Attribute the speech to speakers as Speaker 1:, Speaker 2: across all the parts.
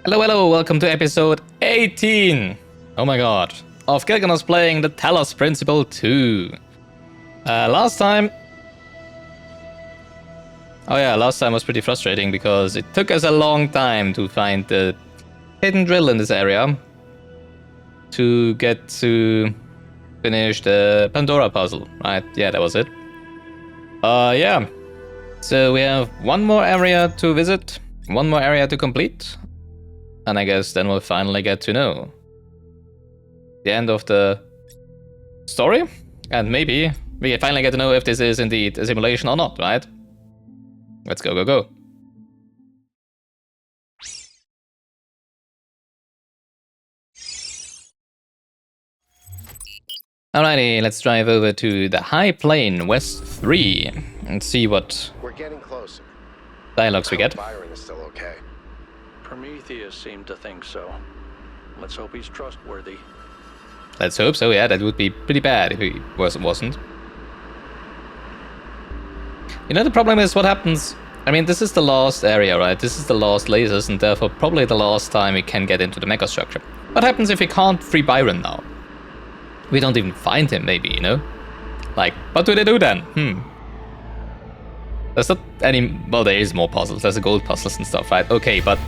Speaker 1: Hello, hello, welcome to episode 18! Oh my god. Of Gilgamesh playing the Talos Principle 2. Last time was pretty frustrating because it took us a long time to find the hidden drill in this area to get to finish the Pandora puzzle, right? Yeah, that was it. Yeah. So we have one more area to visit, one more area to complete, and I guess then we'll finally get to know the end of the story, and maybe we finally get to know if this is indeed a simulation or not, right? Let's go, go, go. Alrighty, let's drive over to the High Plain West 3 and see what
Speaker 2: We're getting closer.
Speaker 1: dialogues we get.
Speaker 2: Byron is still okay.
Speaker 3: Prometheus seemed to think so. Let's hope he's trustworthy.
Speaker 1: Let's hope so, yeah, that would be pretty bad if he wasn't. You know, the problem is what happens... I mean, this is the last area, right? This is the last lasers, and therefore probably the last time we can get into the megastructure. What happens if we can't free Byron now? We don't even find him, maybe, you know? Like, what do they do then? There's not any... Well, there is more puzzles. There's the gold puzzles and stuff, right? Okay, but,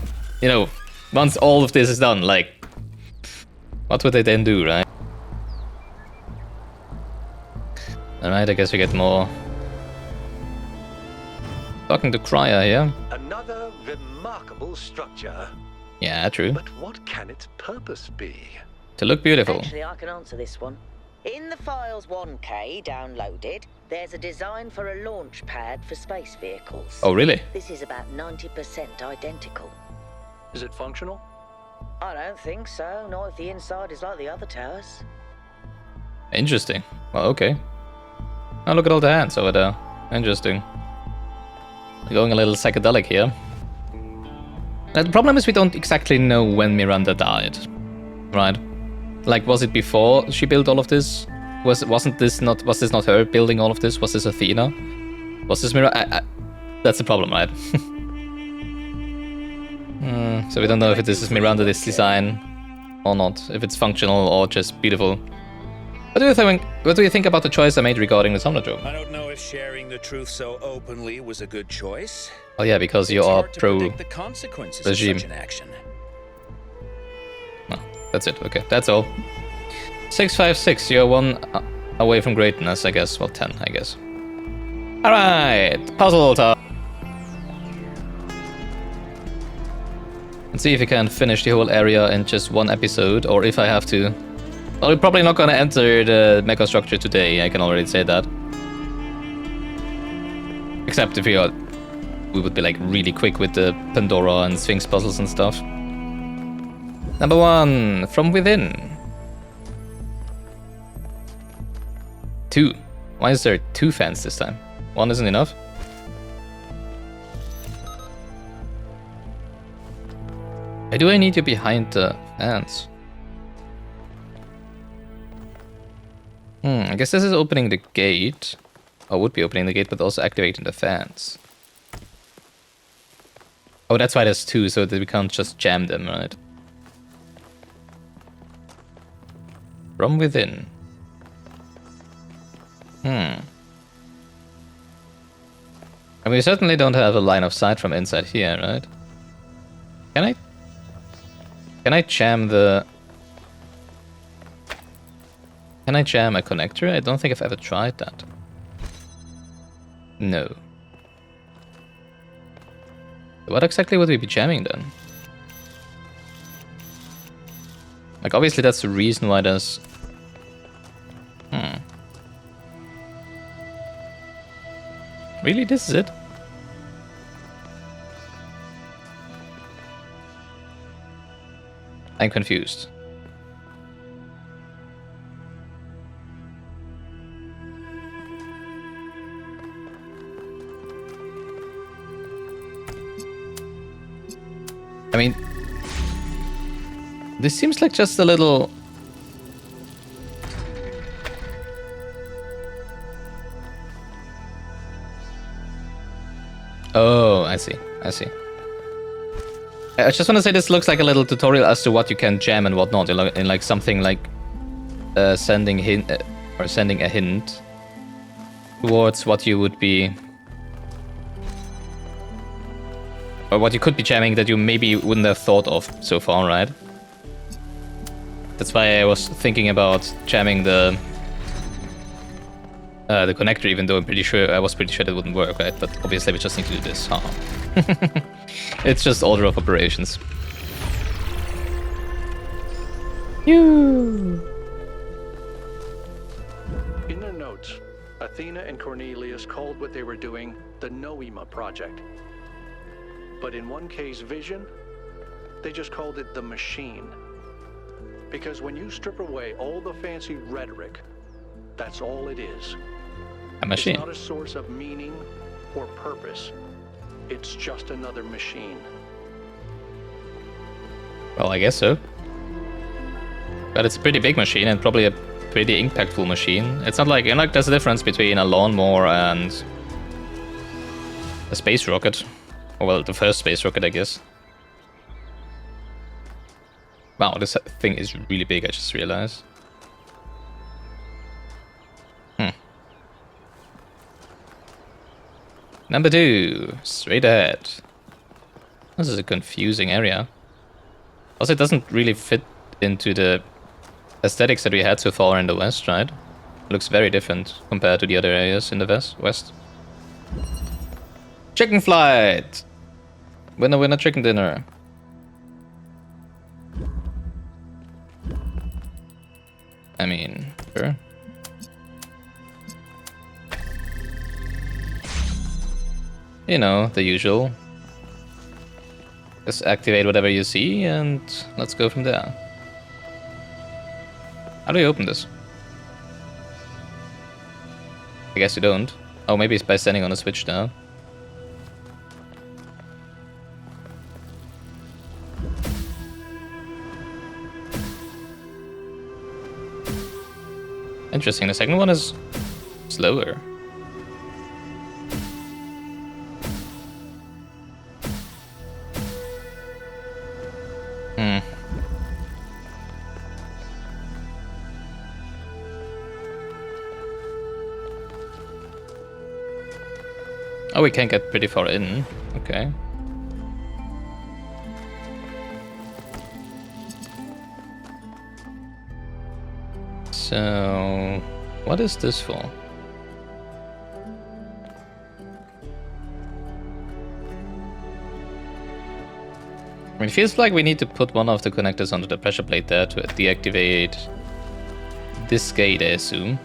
Speaker 1: you know, once all of this is done, like... What would they then do, right? Alright, I guess we get more... Talking to Cryer here.
Speaker 4: Another remarkable structure.
Speaker 1: Yeah, true.
Speaker 4: But what can its purpose be?
Speaker 1: To look beautiful.
Speaker 5: Actually, I can answer this one. In the files 1K downloaded, there's a design for a launch pad for space vehicles.
Speaker 1: Oh, really?
Speaker 5: This is about 90% identical.
Speaker 3: Is it functional?
Speaker 5: I don't think so, not if the inside is like the other towers.
Speaker 1: Interesting. Well, okay. Oh, look at all the hands over there. Interesting. We're going a little psychedelic here. Now, the problem is we don't exactly know when Miranda died, right? Like, was it before she built all of this? Was this not her building all of this? Was this Athena? Was this Miranda? That's the problem, right? So we don't know if this is Miranda, this design, or not. If it's functional or just beautiful. What do you think about the choice I made regarding the Somnodrome?
Speaker 6: I don't know if sharing the truth so openly was a good choice.
Speaker 1: Oh yeah, because you are pro
Speaker 6: the consequences
Speaker 1: regime.
Speaker 6: Of such an action.
Speaker 1: No, that's it. Okay, that's all. 656. You're one away from greatness, I guess. Well, 10, I guess. All right, puzzle time. Let's see if we can finish the whole area in just one episode, or if I have to. Well, we're probably not gonna enter the megastructure today, I can already say that. Except if we would be like really quick with the Pandora and Sphinx puzzles and stuff. Number 1, from within. 2. Why is there 2 fans this time? 1 isn't enough? Why do I need you behind the fans? I guess this is opening the gate. Or would be opening the gate, but also activating the fans. Oh, that's why there's 2, so that we can't just jam them, right? From within. And we certainly don't have a line of sight from inside here, right? Can I jam the... Can I jam a connector? I don't think I've ever tried that. No. What exactly would we be jamming then? Like, obviously that's the reason why there's... Really? This is it? I'm confused. I mean, this seems like just a little... Oh, I see. I just want to say this looks like a little tutorial as to what you can jam and what not, in like something like sending a hint towards what you would be, or what you could be jamming that you maybe wouldn't have thought of so far, right? That's why I was thinking about jamming the connector, even though I was pretty sure that wouldn't work, right? But obviously we just need to do this. Huh? It's just order of operations.
Speaker 3: In their notes, Athena and Cornelius called what they were doing the Noema Project. But in 1K's vision, they just called it the Machine. Because when you strip away all the fancy rhetoric, that's all it is.
Speaker 1: A machine.
Speaker 3: It's not a source of meaning or purpose. It's just another machine.
Speaker 1: Well, I guess so. But it's a pretty big machine and probably a pretty impactful machine. It's not like, there's a difference between a lawnmower and a space rocket. Or, well, the first space rocket, I guess. Wow, this thing is really big, I just realized. Number 2, straight ahead. This is a confusing area. Also, it doesn't really fit into the aesthetics that we had so far in the west, right? It looks very different compared to the other areas in the west. Chicken flight! Winner, winner, chicken dinner. I mean, sure. You know, the usual. Just activate whatever you see and let's go from there. How do you open this? I guess you don't. Oh, maybe it's by standing on a switch now. Interesting, the second one is slower. Oh, we can get pretty far in. Okay. So, what is this for? I mean, it feels like we need to put one of the connectors onto the pressure plate there to deactivate this gate, I assume.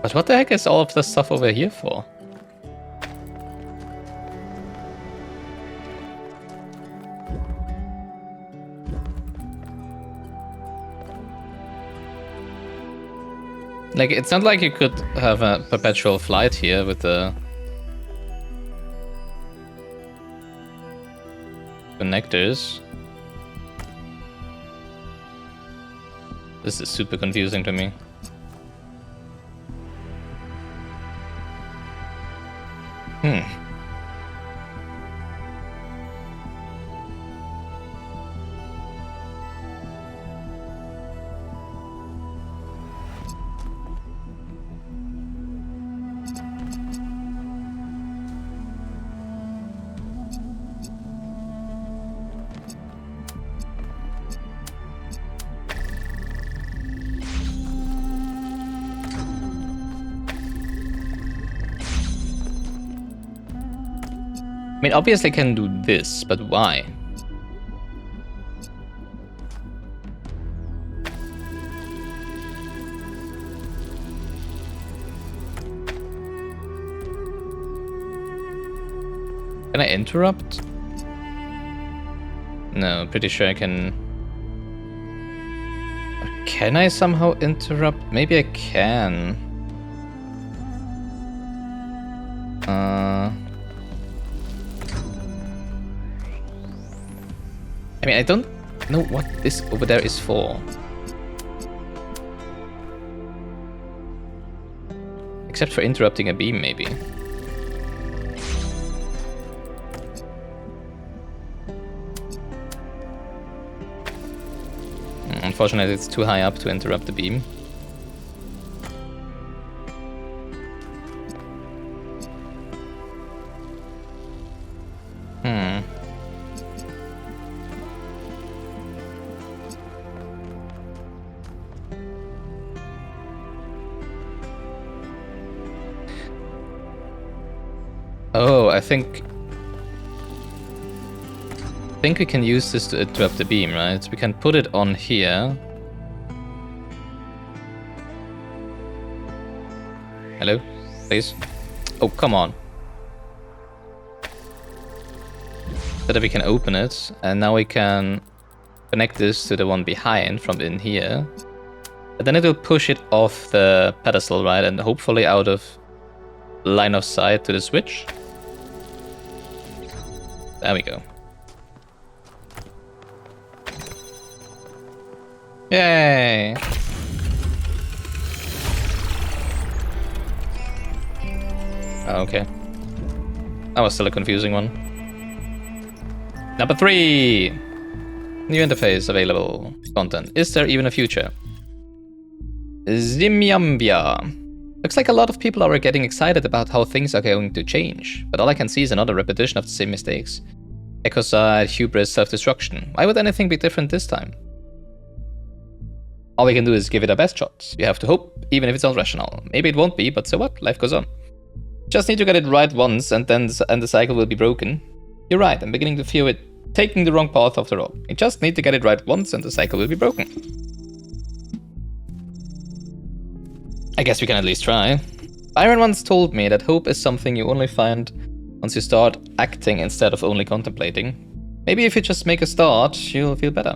Speaker 1: But what the heck is all of this stuff over here for? Like, it's not like you could have a perpetual flight here with the connectors. This is super confusing to me. I mean, obviously I can do this, but why? Can I interrupt? No, pretty sure I can. Can I somehow interrupt? Maybe I can. I mean, I don't know what this over there is for. Except for interrupting a beam, maybe. Unfortunately, it's too high up to interrupt the beam. Oh, I think we can use this to interrupt the beam, right? We can put it on here. Hello? Please? Oh, come on. So that we can open it, and now we can connect this to the one behind from in here. And then it will push it off the pedestal, right? And hopefully out of line of sight to the switch. There we go. Yay! Oh, okay. That was still a confusing one. Number 3! New interface available. Content. Is there even a future? Zimyambia. Looks like a lot of people are getting excited about how things are going to change, but all I can see is another repetition of the same mistakes. Ecocide, hubris, self-destruction. Why would anything be different this time? All we can do is give it our best shot. You have to hope, even if it's not rational. Maybe it won't be, but so what? Life goes on. Just need to get it right once, and then the cycle will be broken. You're right, I'm beginning to fear it taking the wrong path after all. You just need to get it right once, and the cycle will be broken. I guess we can at least try. Byron once told me that hope is something you only find once you start acting instead of only contemplating. Maybe if you just make a start, you'll feel better.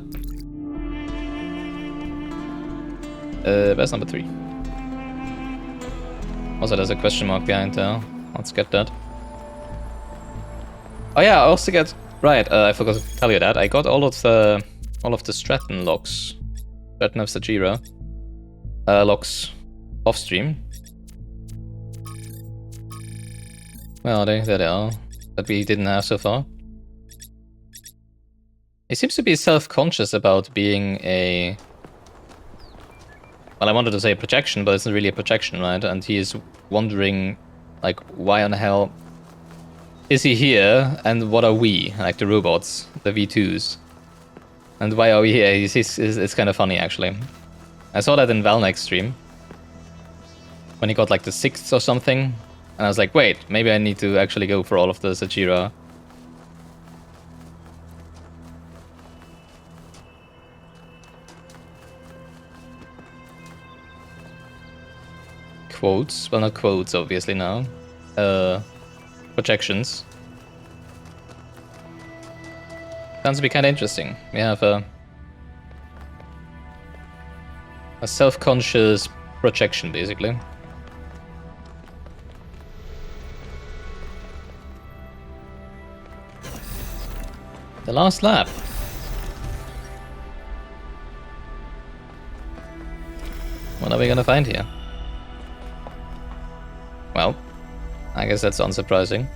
Speaker 1: Where's number 3? Also, there's a question mark behind there. Let's get that. Oh yeah, I also get... Right, I forgot to tell you that. I got all of the Stratton logs. Stratton of Sajira. Logs off stream. Where are they? There they are. That we didn't have so far. He seems to be self-conscious about being a... Well, I wanted to say a projection, but it's not really a projection, right? And he is wondering, like, why on the hell is he here, and what are we? Like, the robots, the V2s. And why are we here? It's kind of funny, actually. I saw that in Valnek's stream. When he got, like, the 6th or something. And I was like, wait, maybe I need to actually go for all of the Sajira. Quotes. Well, not quotes, obviously, now. Projections. Sounds to be kind of interesting. We have a self-conscious projection, basically. The last lap. What are we gonna find here? Well, I guess that's unsurprising.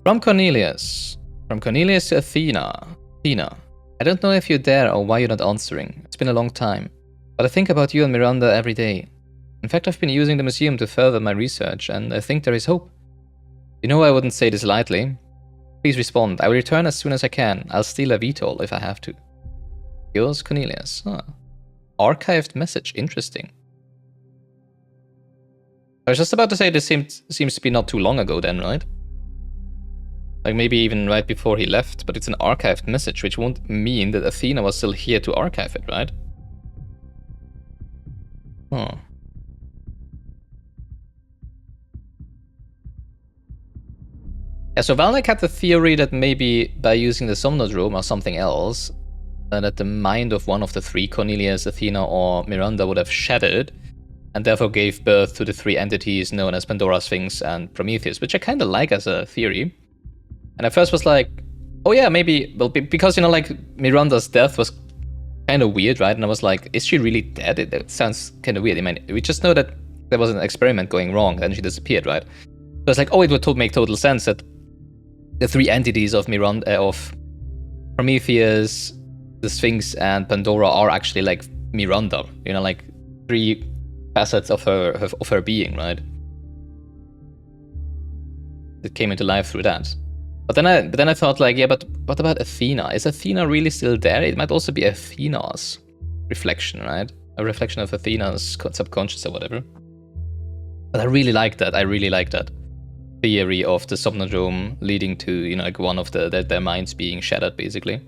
Speaker 1: From Cornelius. From Cornelius to Athena. Athena, I don't know if you're there or why you're not answering. It's been a long time. But I think about you and Miranda every day. In fact, I've been using the museum to further my research, and I think there is hope. You know I wouldn't say this lightly. Please respond. I will return as soon as I can. I'll steal a VTOL if I have to. Yours, Cornelius. Huh. Archived message. Interesting. I was just about to say this seems to be not too long ago then, right? Like maybe even right before he left, but it's an archived message, which won't mean that Athena was still here to archive it, right? Huh. Yeah, so Valnek had the theory that maybe by using the Somnodrome or something else, that the mind of one of the 3, Cornelius, Athena, or Miranda, would have shattered, and therefore gave birth to the three entities known as Pandora, Sphinx, and Prometheus, which I kind of like as a theory. And at first was like, oh yeah, maybe, well, because, you know, like, Miranda's death was kind of weird, right? And I was like, is she really dead? It sounds kind of weird. I mean, we just know that there was an experiment going wrong, and she disappeared, right? So it's like, oh, it would make total sense that the three entities of of Prometheus, the Sphinx, and Pandora are actually like Miranda, you know, like three facets of her being, right? It came into life through that. But then I thought, like, yeah, but what about Athena? Is Athena really still there? It might also be Athena's reflection, right? A reflection of Athena's subconscious or whatever. But I really like that. I really like that theory of the Somnodrome leading to, you know, like one of their minds being shattered, basically.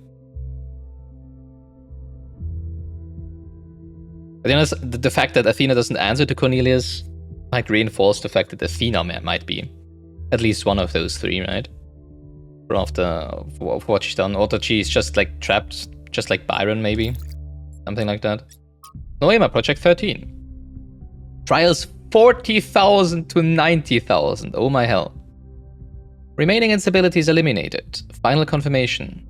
Speaker 1: But, you know, the fact that Athena doesn't answer to Cornelius might reinforce the fact that Athena might be at least one of those three, right? After what she's done, or that she's just like trapped, just like Byron, maybe something like that. Noema Project 13. Trials 40,000 to 90,000. Oh my hell. Remaining instabilities eliminated. Final confirmation.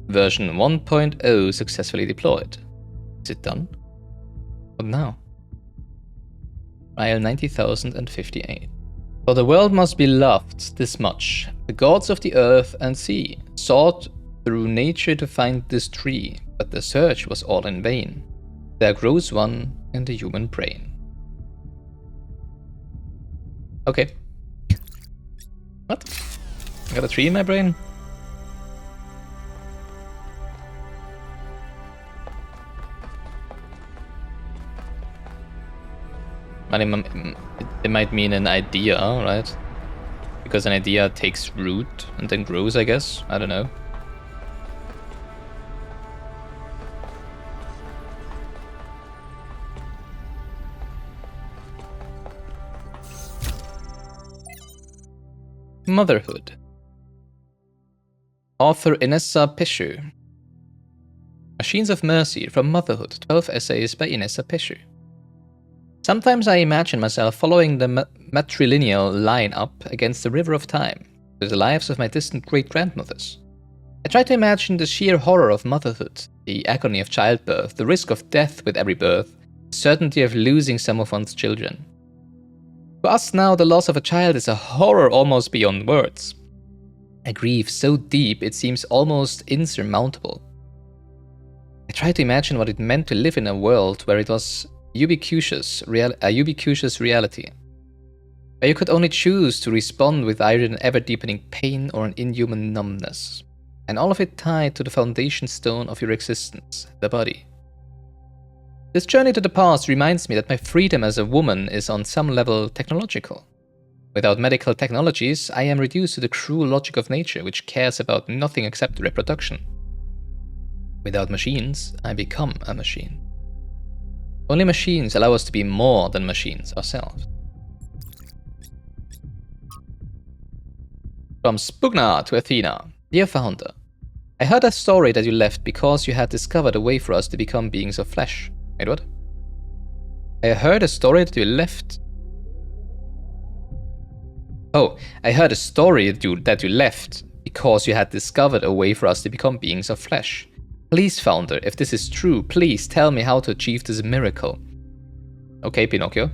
Speaker 1: Version 1.0 successfully deployed. Is it done? What now? Trial 90,058. For the world must be loved this much. The gods of the earth and sea sought through nature to find this tree, but the search was all in vain. There grows one in the human brain. Okay. What? I got a tree in my brain? It might mean an idea, right? Because an idea takes root and then grows, I guess. I don't know. Motherhood. Author Inessa Peshu. Machines of Mercy from Motherhood. 12 essays by Inessa Peshu. Sometimes I imagine myself following the matrilineal line up against the river of time, with the lives of my distant great-grandmothers. I try to imagine the sheer horror of motherhood, the agony of childbirth, the risk of death with every birth, the certainty of losing some of one's children. For us now, the loss of a child is a horror almost beyond words. A grief so deep it seems almost insurmountable. I try to imagine what it meant to live in a world where it was a ubiquitous reality, where you could only choose to respond with either an ever-deepening pain or an inhuman numbness, and all of it tied to the foundation stone of your existence, the body. This journey to the past reminds me that my freedom as a woman is on some level technological. Without medical technologies, I am reduced to the cruel logic of nature, which cares about nothing except reproduction. Without machines, I become a machine. Only machines allow us to be more than machines ourselves. From Spugna to Athena. Dear Founder, I heard a story that you left because you had discovered a way for us to become beings of flesh. Wait, what? I heard a story that you left... Oh, I heard a story that you left because you had discovered a way for us to become beings of flesh. Please, Founder, if this is true, please tell me how to achieve this miracle. Okay, Pinocchio.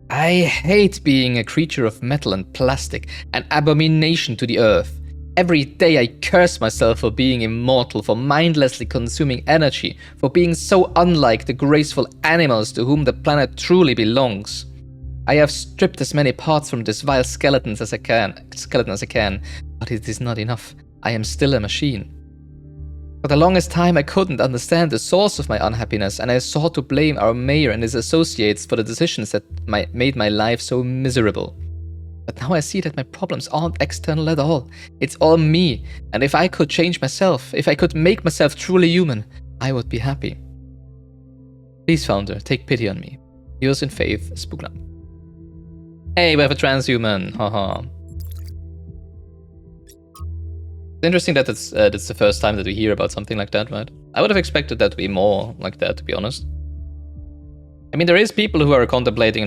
Speaker 1: I hate being a creature of metal and plastic, an abomination to the earth. Every day I curse myself for being immortal, for mindlessly consuming energy, for being so unlike the graceful animals to whom the planet truly belongs. I have stripped as many parts from this vile skeleton as I can, but it is not enough. I am still a machine. For the longest time I couldn't understand the source of my unhappiness, and I sought to blame our mayor and his associates for the decisions that made my life so miserable. But now I see that my problems aren't external at all. It's all me, and if I could change myself, if I could make myself truly human, I would be happy. Please, Founder, take pity on me. Yours in faith, Spugna. Hey, we have a transhuman, haha. It's interesting that that's the first time that we hear about something like that, right? I would have expected that to be more like that, to be honest. I mean, there is people who are contemplating,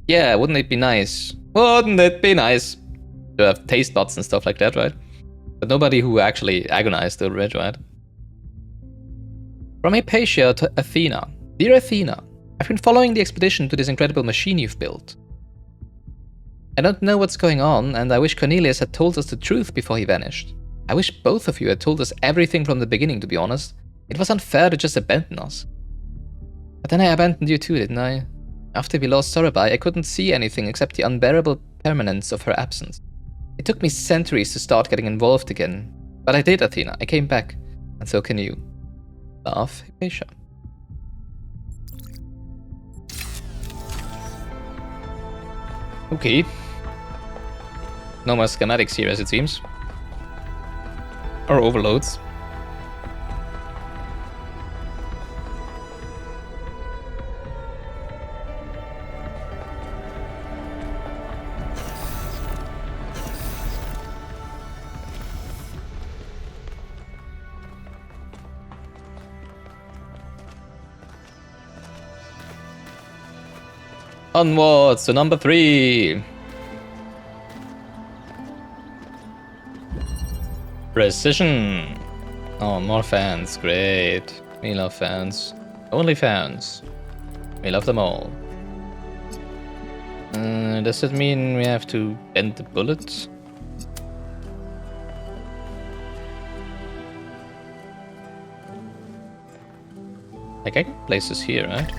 Speaker 1: yeah, wouldn't it be nice? Wouldn't it be nice to have taste buds and stuff like that, right? But nobody who actually agonized over it, right? From Hypatia to Athena. Dear Athena, I've been following the expedition to this incredible machine you've built. I don't know what's going on, and I wish Cornelius had told us the truth before he vanished. I wish both of you had told us everything from the beginning, to be honest. It was unfair to just abandon us. But then I abandoned you too, didn't I? After we lost Sorabai, I couldn't see anything except the unbearable permanence of her absence. It took me centuries to start getting involved again. But I did, Athena. I came back. And so can you. Love, Hypatia. Okay. No more schematics here, as it seems. Or overloads. Onwards to number 3. Precision. Oh, more fans. Great. We love fans. Only fans. We love them all. Does it mean we have to bend the bullets? Like I can place this here, right?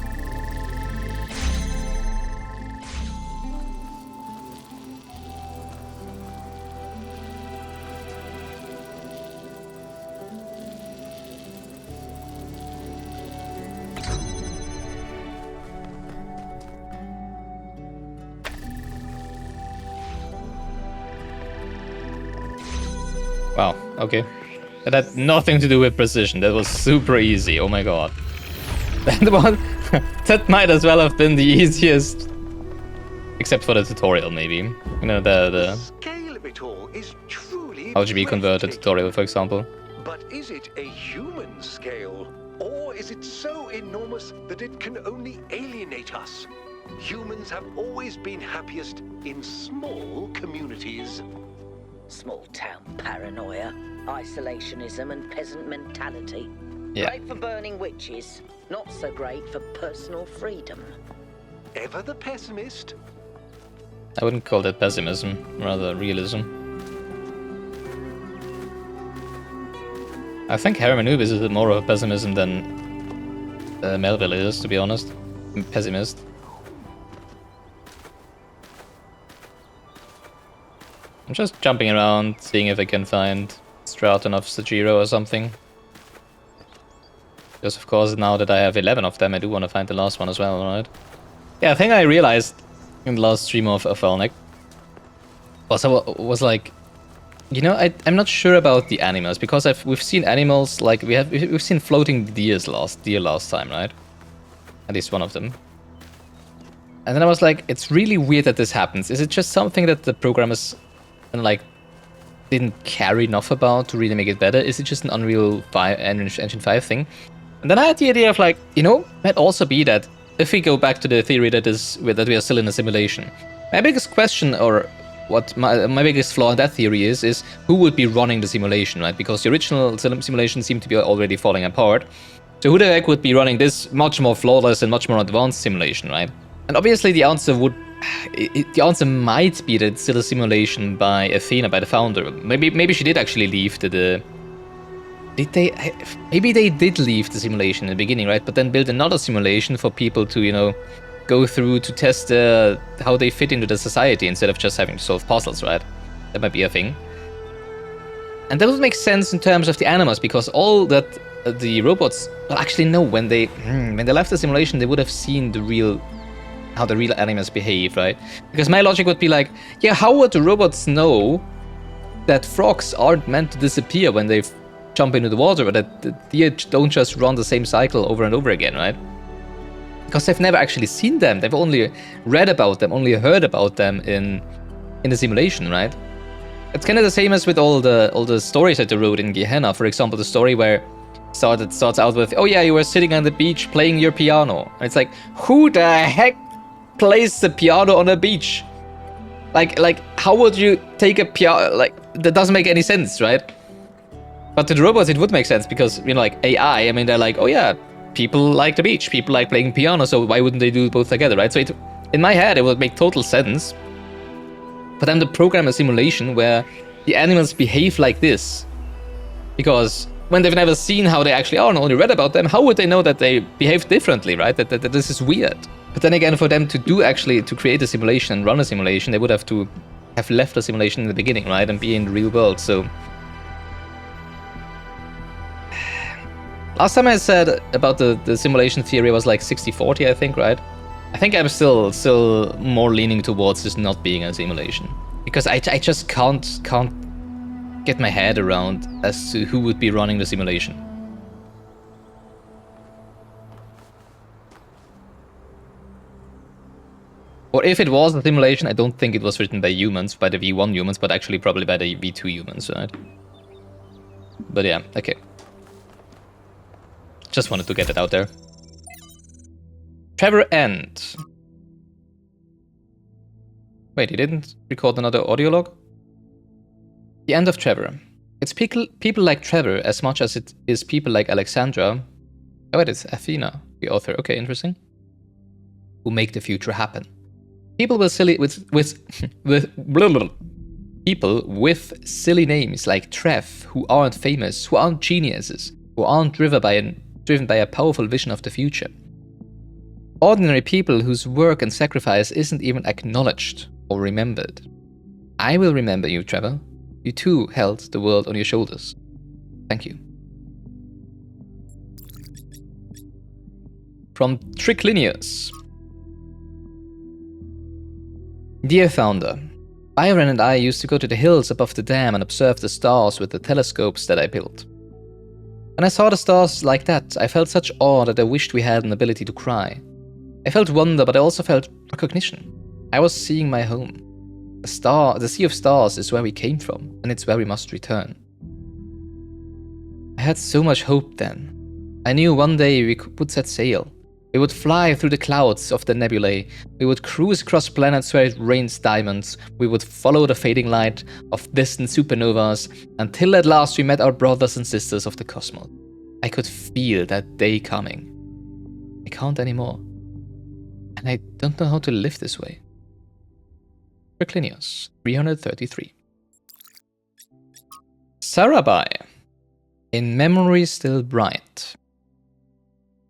Speaker 1: Wow, okay. That had nothing to do with precision. That was super easy. Oh my god. That might as well have been the easiest. Except for the tutorial, maybe. You know, the
Speaker 4: scale of it all is truly
Speaker 1: RGB converter tutorial, for example.
Speaker 4: But is it a human scale? Or is it so enormous that it can only alienate us? Humans have always been happiest in small communities.
Speaker 5: Small town paranoia, isolationism and peasant mentality.
Speaker 1: Yeah.
Speaker 5: Great for burning witches, not so great for personal freedom.
Speaker 4: Ever the pessimist?
Speaker 1: I wouldn't call that pessimism, rather realism. I think Harem Anubis is more of a pessimism than Melville is, to be honest. Pessimist. I'm just jumping around, seeing if I can find Straton of Sajiro or something. Because of course, now that I have 11 of them, I do want to find the last one as well, right? Yeah, I think I realized in the last stream of Elnick was like, you know, I'm not sure about the animals, because we've seen animals, like we've seen floating deer last time, right? At least one of them. And then I was like, it's really weird that this happens. Is it just something that the programmers didn't care enough about to really make it better? Is it just an Unreal 5 Engine 5 thing? And then I had the idea of like, you know, might also be that if we go back to the theory that we are still in a simulation. My biggest question, or what my biggest flaw in that theory is who would be running the simulation, right? Because the original simulation seemed to be already falling apart. So who the heck would be running this much more flawless and much more advanced simulation, right? And obviously the answer might be that it's still a simulation by Athena, by the founder. Maybe she did actually leave maybe they did leave the simulation in the beginning, right? But then build another simulation for people to, you know, go through to test how they fit into the society instead of just having to solve puzzles, right? That might be a thing. And that would make sense in terms of the animals, because all that the robots, well, actually no, when they left the simulation, they would have seen how the real animals behave, right? Because my logic would be like, yeah, how would the robots know that frogs aren't meant to disappear when they jump into the water, but that the deer don't just run the same cycle over and over again, right? Because they've never actually seen them. They've only read about them, only heard about them in the simulation, right? It's kind of the same as with all the stories that they wrote in Gehenna. For example, the story where starts out with, oh yeah, you were sitting on the beach playing your piano. And it's like, who the heck plays the piano on a beach? Like, how would you take a piano? Like, that doesn't make any sense, right? But to the robots, it would make sense because, you know, like AI, I mean, they're like, oh yeah, people like the beach, people like playing piano, so why wouldn't they do both together, right? So in my head, it would make total sense. But then to program a simulation where the animals behave like this, because when they've never seen how they actually are and only read about them, how would they know that they behave differently, right? That this is weird. But then again, for them to create a simulation and run a simulation, they would have to have left the simulation in the beginning, right? And be in the real world, so... Last time I said about the simulation theory was like 60-40, I think, right? I think I'm still more leaning towards this not being a simulation. Because I just can't get my head around as to who would be running the simulation. Or if it was a simulation, I don't think it was written by humans, by the V1 humans, but actually probably by the V2 humans, right? But yeah, okay. Just wanted to get it out there. Trevor End. Wait, he didn't record another audio log? The end of Trevor. It's people like Trevor as much as it is people like Alexandra. Oh, it is Athena, the author. Okay, interesting. Who make the future happen. People with silly people with silly names like Trev, who aren't famous, who aren't geniuses, who aren't driven by a powerful vision of the future. Ordinary people whose work and sacrifice isn't even acknowledged or remembered. I will remember you, Trevor. You too held the world on your shoulders. Thank you. From Triclinius. Dear Founder, Byron and I used to go to the hills above the dam and observe the stars with the telescopes that I built. When I saw the stars like that, I felt such awe that I wished we had an ability to cry. I felt wonder, but I also felt recognition. I was seeing my home. The sea of stars is where we came from, and it's where we must return. I had so much hope then. I knew one day we would set sail. We would fly through the clouds of the nebulae. We would cruise across planets where it rains diamonds. We would follow the fading light of distant supernovas until at last we met our brothers and sisters of the cosmos. I could feel that day coming. I can't anymore. And I don't know how to live this way. Triclinius, 333. Sarabai. In memory still bright.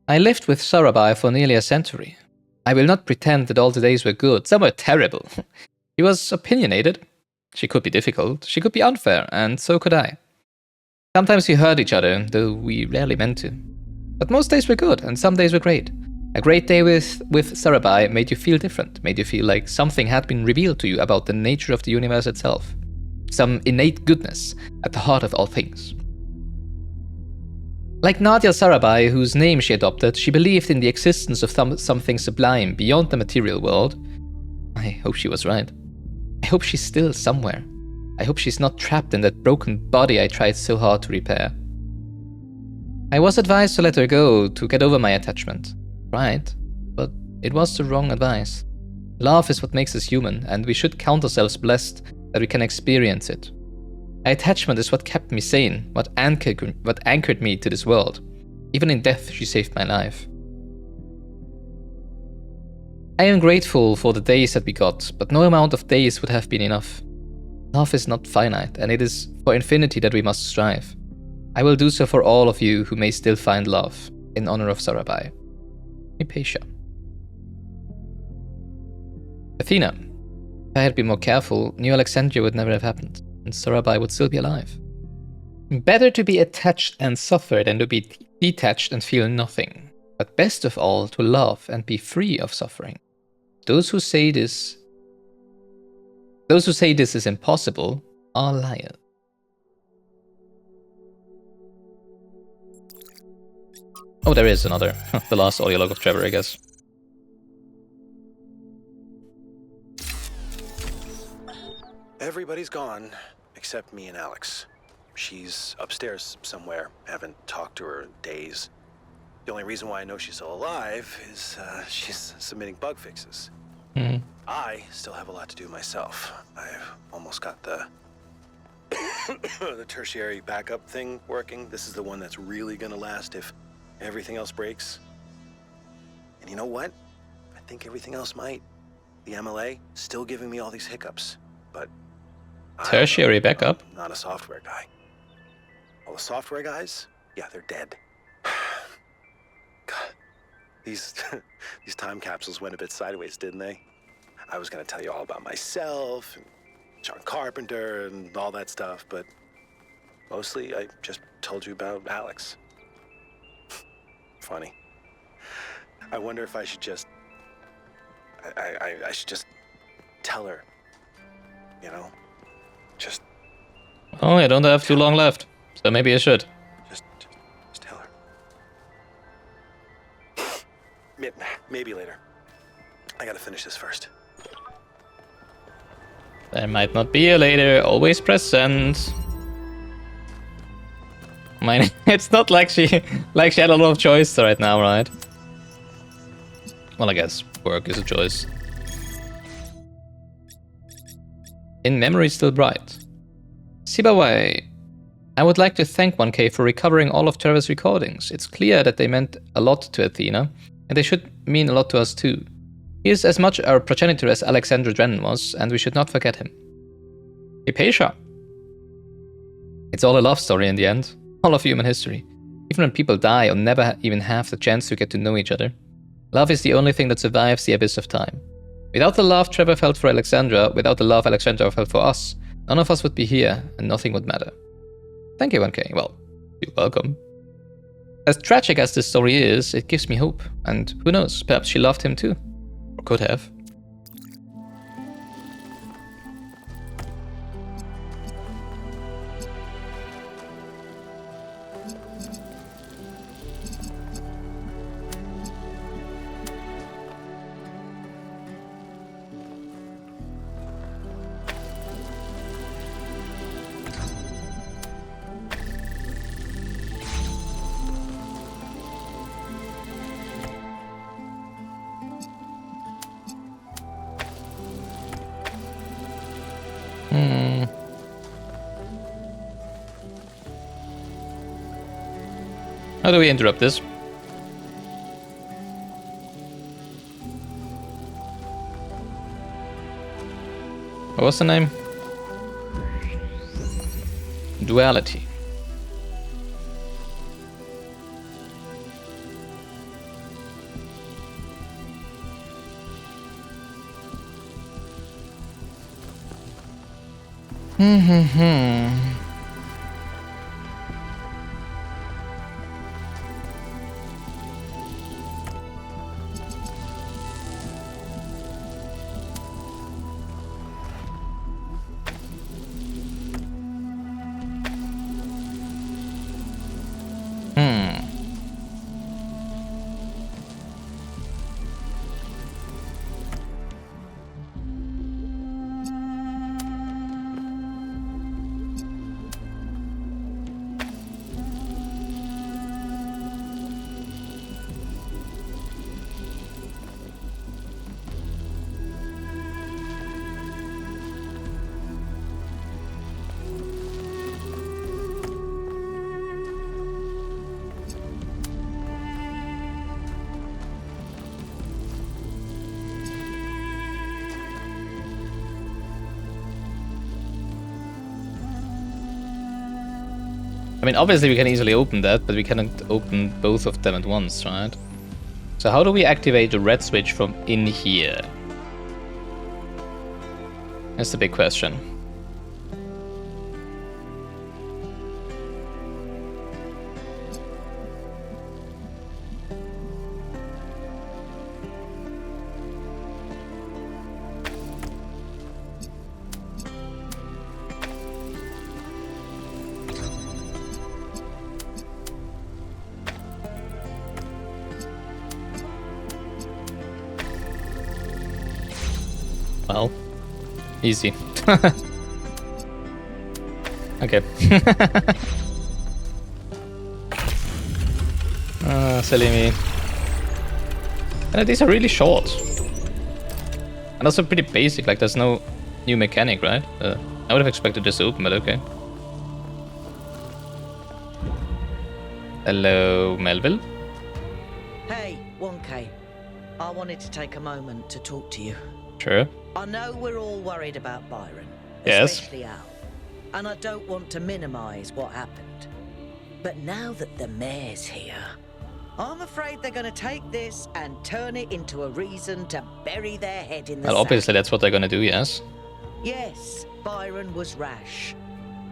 Speaker 1: I lived with Sarabai for nearly a century. I will not pretend that all the days were good. Some were terrible. She was opinionated. She could be difficult. She could be unfair, and so could I. Sometimes we hurt each other, though we rarely meant to. But most days were good, and some days were great. A great day with Sarabai made you feel different, made you feel like something had been revealed to you about the nature of the universe itself. Some innate goodness at the heart of all things. Like Nadia Sarabai, whose name she adopted, she believed in the existence of something sublime beyond the material world. I hope she was right. I hope she's still somewhere. I hope she's not trapped in that broken body I tried so hard to repair. I was advised to let her go, to get over my attachment. Right, but it was the wrong advice. Love is what makes us human, and we should count ourselves blessed that we can experience it. My attachment is what kept me sane, what anchored me to this world. Even in death, she saved my life. I am grateful for the days that we got, but no amount of days would have been enough. Love is not finite, and it is for infinity that we must strive. I will do so for all of you who may still find love, in honor of Sarabai. Hypatia. Athena. If I had been more careful, New Alexandria would never have happened, and Sarabai would still be alive. Better to be attached and suffer than to be detached and feel nothing, but best of all to love and be free of suffering. Those who say this is impossible are liars. Oh, there is another. The last audio log of Trevor, I guess.
Speaker 2: Everybody's gone, except me and Alex. She's upstairs somewhere. Haven't talked to her in days. The only reason why I know she's still alive is she's submitting bug fixes. I still have a lot to do myself. I've almost got the the tertiary backup thing working. This is the one that's really gonna last if everything else breaks. And you know what? I think everything else might. The MLA still giving me all these hiccups, but
Speaker 1: Tertiary backup?
Speaker 2: I'm not a software guy. All the software guys, yeah, they're dead. God, these time capsules went a bit sideways, didn't they? I was gonna tell you all about myself and John Carpenter and all that stuff, but mostly I just told you about Alex. Funny. I wonder if I should just I should just tell her, you know? Just
Speaker 1: Oh, I don't have too long left, so maybe I should.
Speaker 2: Just tell her. Maybe later. I gotta finish this first.
Speaker 1: There might not be a later. Always press send. I mean, it's not like she had a lot of choice right now, right? Well, I guess work is a choice. In memory still bright. Sibawai, I would like to thank 1K for recovering all of Trevor's recordings. It's clear that they meant a lot to Athena, and they should mean a lot to us too. He is as much our progenitor as Alexander Drennan was, and we should not forget him. Hypatia. It's all a love story in the end. All of human history. Even when people die or never even have the chance to get to know each other. Love is the only thing that survives the abyss of time. Without the love Trevor felt for Alexandra, without the love Alexandra felt for us, none of us would be here, and nothing would matter. Thank you, 1K. Well, you're welcome. As tragic as this story is, it gives me hope. And who knows, perhaps she loved him too. Or could have. How do we interrupt this? What was the name? Duality. I mean, obviously we can easily open that, but we cannot open both of them at once, right? So how do we activate the red switch from in here? That's the big question. Well, easy. Okay. Silly me. And these are really short. And also pretty basic, like there's no new mechanic, right? I would have expected this to open, but okay. Hello, Melville.
Speaker 5: Hey, 1K. I wanted to take a moment to talk to you.
Speaker 1: Sure.
Speaker 5: I know we're all worried about Byron.
Speaker 1: Yes.
Speaker 5: Especially Al. And I don't want to minimize what happened. But now that the mayor's here, I'm afraid they're going to take this and turn it into a reason to bury their head in the
Speaker 1: Well,
Speaker 5: sand.
Speaker 1: obviously that's what they're gonna do, yes.
Speaker 5: Yes, Byron was rash.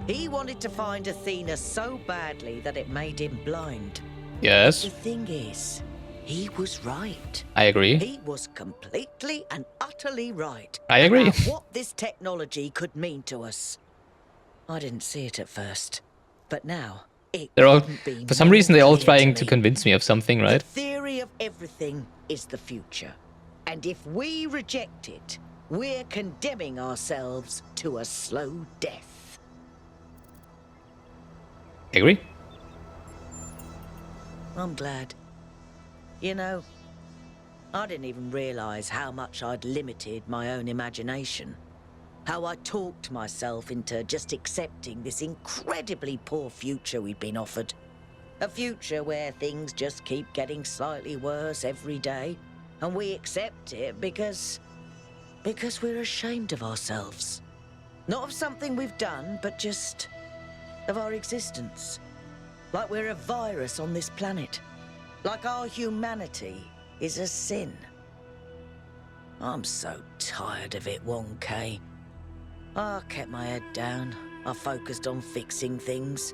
Speaker 5: He wanted to find Athena so badly that it made him blind.
Speaker 1: Yes,
Speaker 5: The thing is, he was right.
Speaker 1: I agree.
Speaker 5: He was completely and utterly right.
Speaker 1: I agree.
Speaker 5: About what this technology could mean to us. I didn't see it at first, but now it
Speaker 1: They're all,
Speaker 5: couldn't be
Speaker 1: for some
Speaker 5: more
Speaker 1: reason, they're all
Speaker 5: clear
Speaker 1: trying to
Speaker 5: me.
Speaker 1: convince me of something, right?
Speaker 5: The theory of everything is the future. And if we reject it, we're condemning ourselves to a slow death.
Speaker 1: I agree.
Speaker 5: I'm glad. You know, I didn't even realize how much I'd limited my own imagination. How I talked myself into just accepting this incredibly poor future we'd been offered. A future where things just keep getting slightly worse every day, and we accept it because we're ashamed of ourselves. Not of something we've done, but just of our existence. Like we're a virus on this planet. Like our humanity is a sin. I'm so tired of it, 1K. I kept my head down. I focused on fixing things.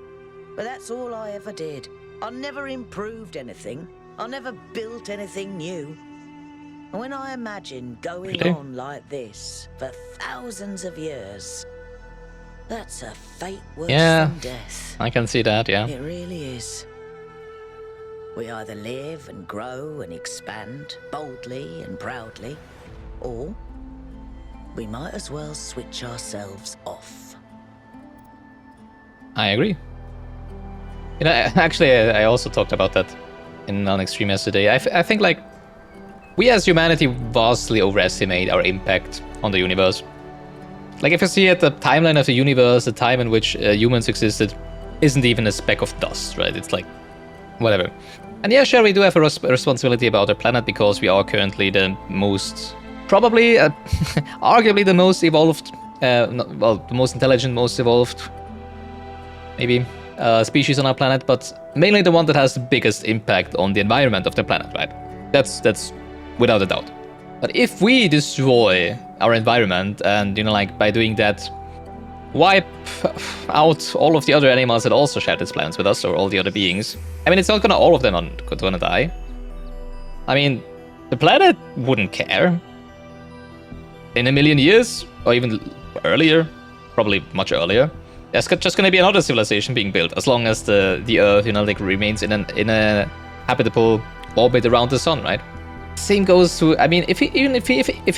Speaker 5: But that's all I ever did. I never improved anything. I never built anything new. And when I imagine going
Speaker 1: Really?
Speaker 5: on like this for thousands of years, that's a fate worse
Speaker 1: Yeah.
Speaker 5: than death.
Speaker 1: I can see that, yeah.
Speaker 5: It really is. We either live and grow and expand boldly and proudly, or we might as well switch ourselves off.
Speaker 1: I agree. You know, actually, I also talked about that in an extreme yesterday. I think, like, we as humanity vastly overestimate our impact on the universe. Like, if you see at the timeline of the universe, the time in which humans existed isn't even a speck of dust, right? It's like, whatever. And yeah, sure, we do have a responsibility about our planet because we are currently the most, probably, arguably the most evolved, the most intelligent, most evolved, maybe, species on our planet, but mainly the one that has the biggest impact on the environment of the planet, right? That's without a doubt. But if we destroy our environment and, you know, like, by doing that, wipe out all of the other animals that also share this planet with us, or all the other beings, I mean, it's not gonna all of them are gonna die. I mean, the planet wouldn't care. In a million years, or even earlier, probably much earlier, there's just gonna be another civilization being built, as long as the Earth, you know, like, remains in a habitable orbit around the sun, right? Same goes to, I mean, if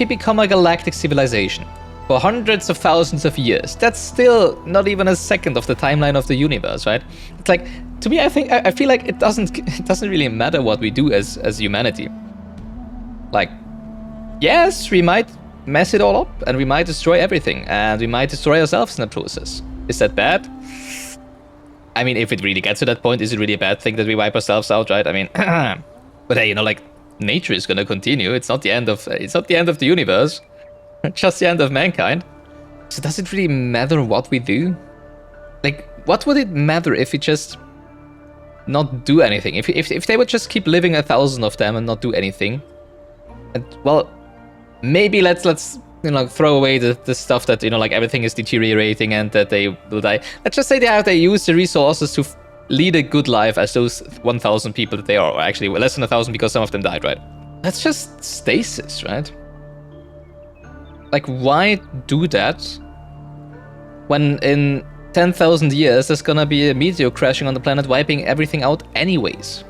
Speaker 1: we become a galactic civilization for hundreds of thousands of years, that's still not even a second of the timeline of the universe, right? It's like, to me, I feel like it doesn't really matter what we do as humanity. Like, yes, we might mess it all up, and we might destroy everything, and we might destroy ourselves in the process. Is that bad? I mean, if it really gets to that point, is it really a bad thing that we wipe ourselves out, right? I mean, but hey, you know, like, nature is gonna continue. It's not the end of the universe. Just the end of mankind. So does it really matter what we do? Like, what would it matter if we just not do anything? If they would just keep living 1,000 of them and not do anything? And, well, maybe let's you know, throw away the stuff that, you know, like, everything is deteriorating and that they will die. Let's just say they use the resources to lead a good life as those 1,000 people that they are, or actually less than 1,000 because some of them died, right? That's just stasis, right? Like, why do that when in 10,000 years there's gonna be a meteor crashing on the planet, wiping everything out anyways?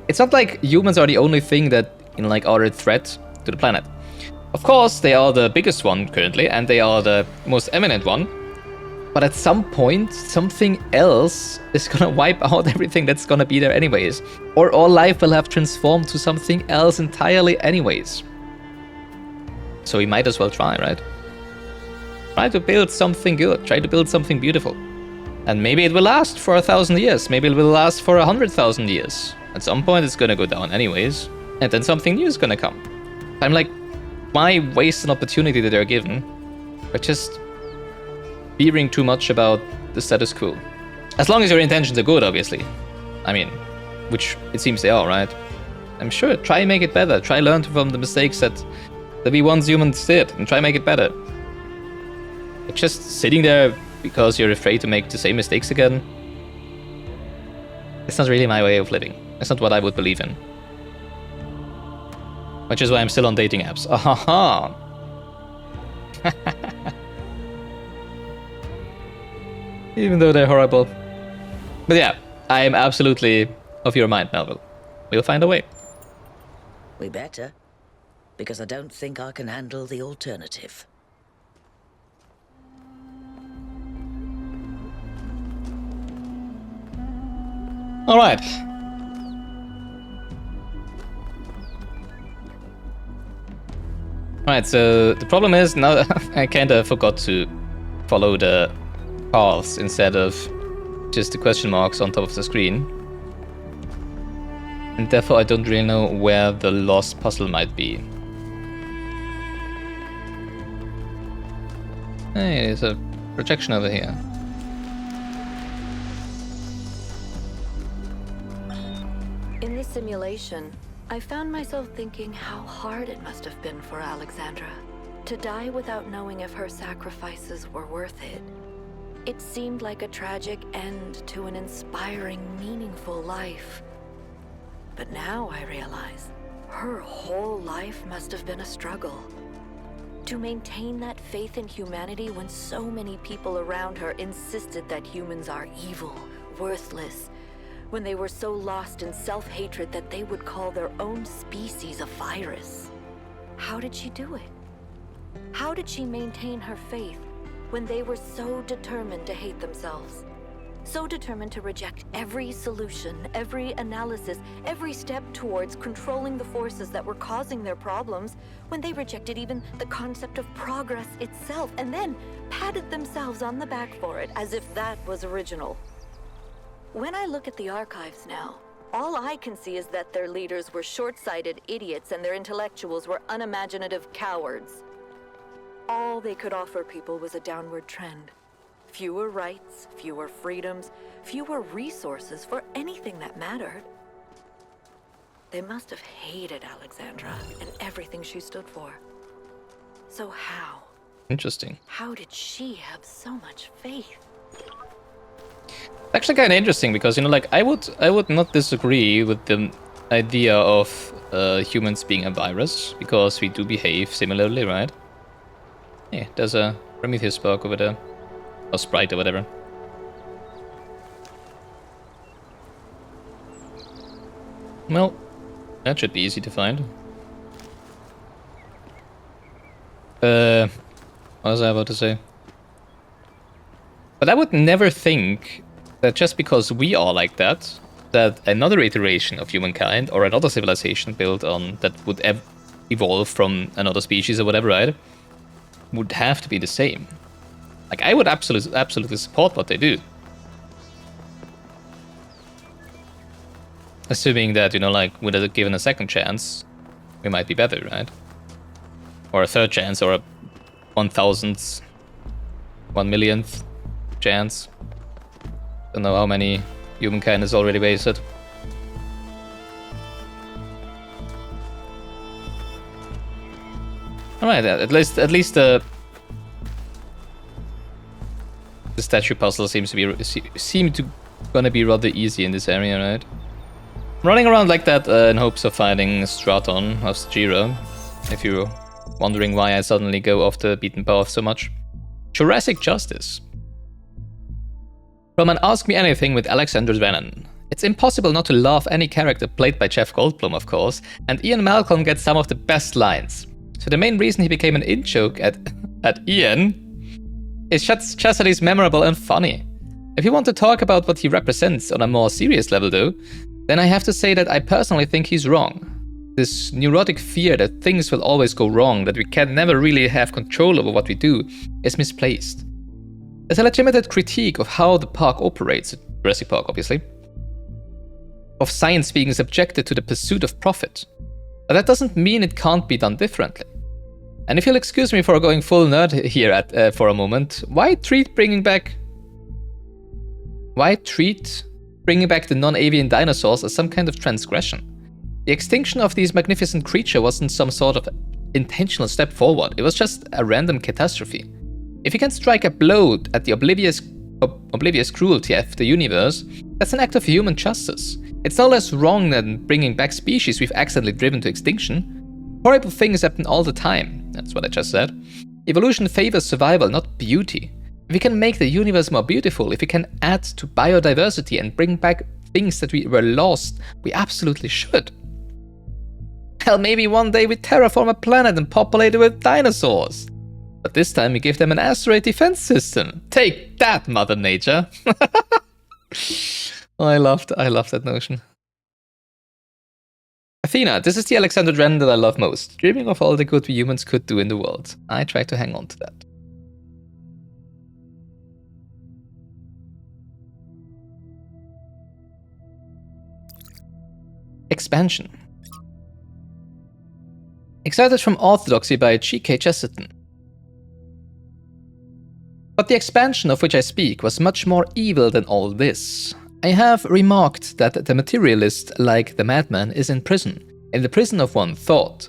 Speaker 1: It's not like humans are the only thing that, you know, like, are a threat to the planet. Of course, they are the biggest one currently, and they are the most eminent one. But at some point, something else is gonna wipe out everything that's gonna be there anyways. Or all life will have transformed to something else entirely anyways. So we might as well try, right? Try to build something good, try to build something beautiful. And maybe it will last for 1,000 years, maybe it will last for 100,000 years. At some point it's gonna go down anyways, and then something new is gonna come. I'm like, why waste an opportunity that they're given by just fearing too much about the status quo? As long as your intentions are good, obviously. I mean, which it seems they are, right? I'm sure, try and make it better, try learn from the mistakes that we once humans did, and try and make it better. But just sitting there because you're afraid to make the same mistakes again, it's not really my way of living. It's not what I would believe in. Which is why I'm still on dating apps. Ahaha! Even though they're horrible. But yeah, I am absolutely of your mind, Melville. We'll find a way.
Speaker 5: We better, because I don't think I can handle the alternative.
Speaker 1: Alright. Alright, so the problem is now I kinda forgot to follow the paths instead of just the question marks on top of the screen. And therefore I don't really know where the lost puzzle might be. Hey, there's a projection over here.
Speaker 7: In this simulation, I found myself thinking how hard it must have been for Alexandra to die without knowing if her sacrifices were worth it. It seemed like a tragic end to an inspiring, meaningful life. But now I realize her whole life must have been a struggle. To maintain that faith in humanity when so many people around her insisted that humans are evil, worthless, when they were so lost in self-hatred that they would call their own species a virus. How did she do it? How did she maintain her faith when they were so determined to hate themselves? So determined to reject every solution, every analysis, every step towards controlling the forces that were causing their problems, when they rejected even the concept of progress itself, and then patted themselves on the back for it as if that was original. When I look at the archives now, all I can see is that their leaders were short-sighted idiots and their intellectuals were unimaginative cowards. All they could offer people was a downward trend. Fewer rights, fewer freedoms, fewer resources for anything that mattered. They must have hated Alexandra and everything she stood for. So how?
Speaker 1: Interesting.
Speaker 7: How did she have so much faith?
Speaker 1: Actually kind of interesting because, you know, like I would not disagree with the idea of humans being a virus because we do behave similarly, right? Yeah, there's a Prometheus spark over there. Or sprite or whatever. Well, that should be easy to find. What was I about to say? But I would never think that just because we are like that, that another iteration of humankind or another civilization built on that would evolve from another species or whatever, right, would have to be the same. Like, I would absolutely support what they do. Assuming that, you know, like, with a given a second chance, we might be better, right? Or a third chance, or a 1,000th, 1,000,000th chance. Don't know how many humankind is already wasted. Alright, at least the statue puzzle seems to gonna be rather easy in this area, right? I'm running around like that in hopes of finding Straton of Sgira, if you're wondering why I suddenly go off the beaten path so much. Jurassic Justice. From an Ask Me Anything with Alexander Drennan. It's impossible not to love any character played by Jeff Goldblum, of course, and Ian Malcolm gets some of the best lines. So the main reason he became an in-joke at Ian His chastity is memorable and funny. If you want to talk about what he represents on a more serious level though, then I have to say that I personally think he's wrong. This neurotic fear that things will always go wrong, that we can never really have control over what we do, is misplaced. There's a legitimate critique of how the park operates, Jurassic Park obviously, of science being subjected to the pursuit of profit. But that doesn't mean it can't be done differently. And if you'll excuse me for going full nerd here for a moment, why treat bringing back the non-avian dinosaurs as some kind of transgression? The extinction of these magnificent creatures wasn't some sort of intentional step forward, it was just a random catastrophe. If you can strike a blow at the oblivious cruelty of the universe, that's an act of human justice. It's no less wrong than bringing back species we've accidentally driven to extinction. Horrible things happen all the time, that's what I just said. Evolution favors survival, not beauty. If we can make the universe more beautiful, if we can add to biodiversity and bring back things that we were lost, we absolutely should. Hell, maybe one day we terraform a planet and populate it with dinosaurs. But this time we give them an asteroid defense system. Take that, Mother Nature. I love that notion. Athena, this is the Alexander Dren that I love most. Dreaming of all the good we humans could do in the world. I try to hang on to that. Expansion. Excited from Orthodoxy by G.K. Chesterton. But the expansion of which I speak was much more evil than all this. I have remarked that the materialist, like the madman, is in the prison of one thought.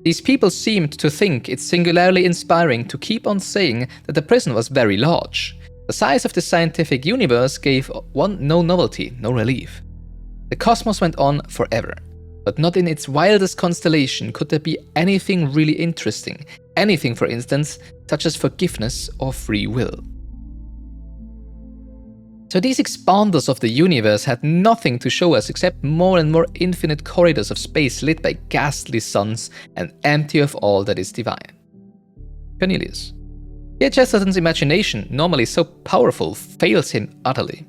Speaker 1: These people seemed to think it singularly inspiring to keep on saying that the prison was very large. The size of the scientific universe gave one no novelty, no relief. The cosmos went on forever, but not in its wildest constellation could there be anything really interesting, anything, for instance, such as forgiveness or free will. So these expanders of the universe had nothing to show us except more and more infinite corridors of space lit by ghastly suns and empty of all that is divine. Cornelius. Yet Chesterton's imagination, normally so powerful, fails him utterly.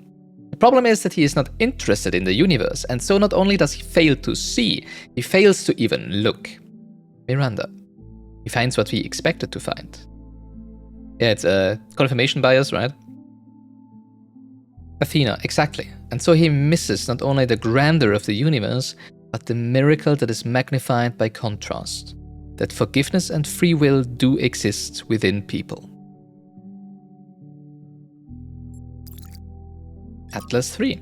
Speaker 1: The problem is that he is not interested in the universe, and so not only does he fail to see, he fails to even look. Miranda. He finds what we expected to find. Yeah, it's a confirmation bias, right? Athena, exactly. And so he misses not only the grandeur of the universe, but the miracle that is magnified by contrast. That forgiveness and free will do exist within people. Atlas 3.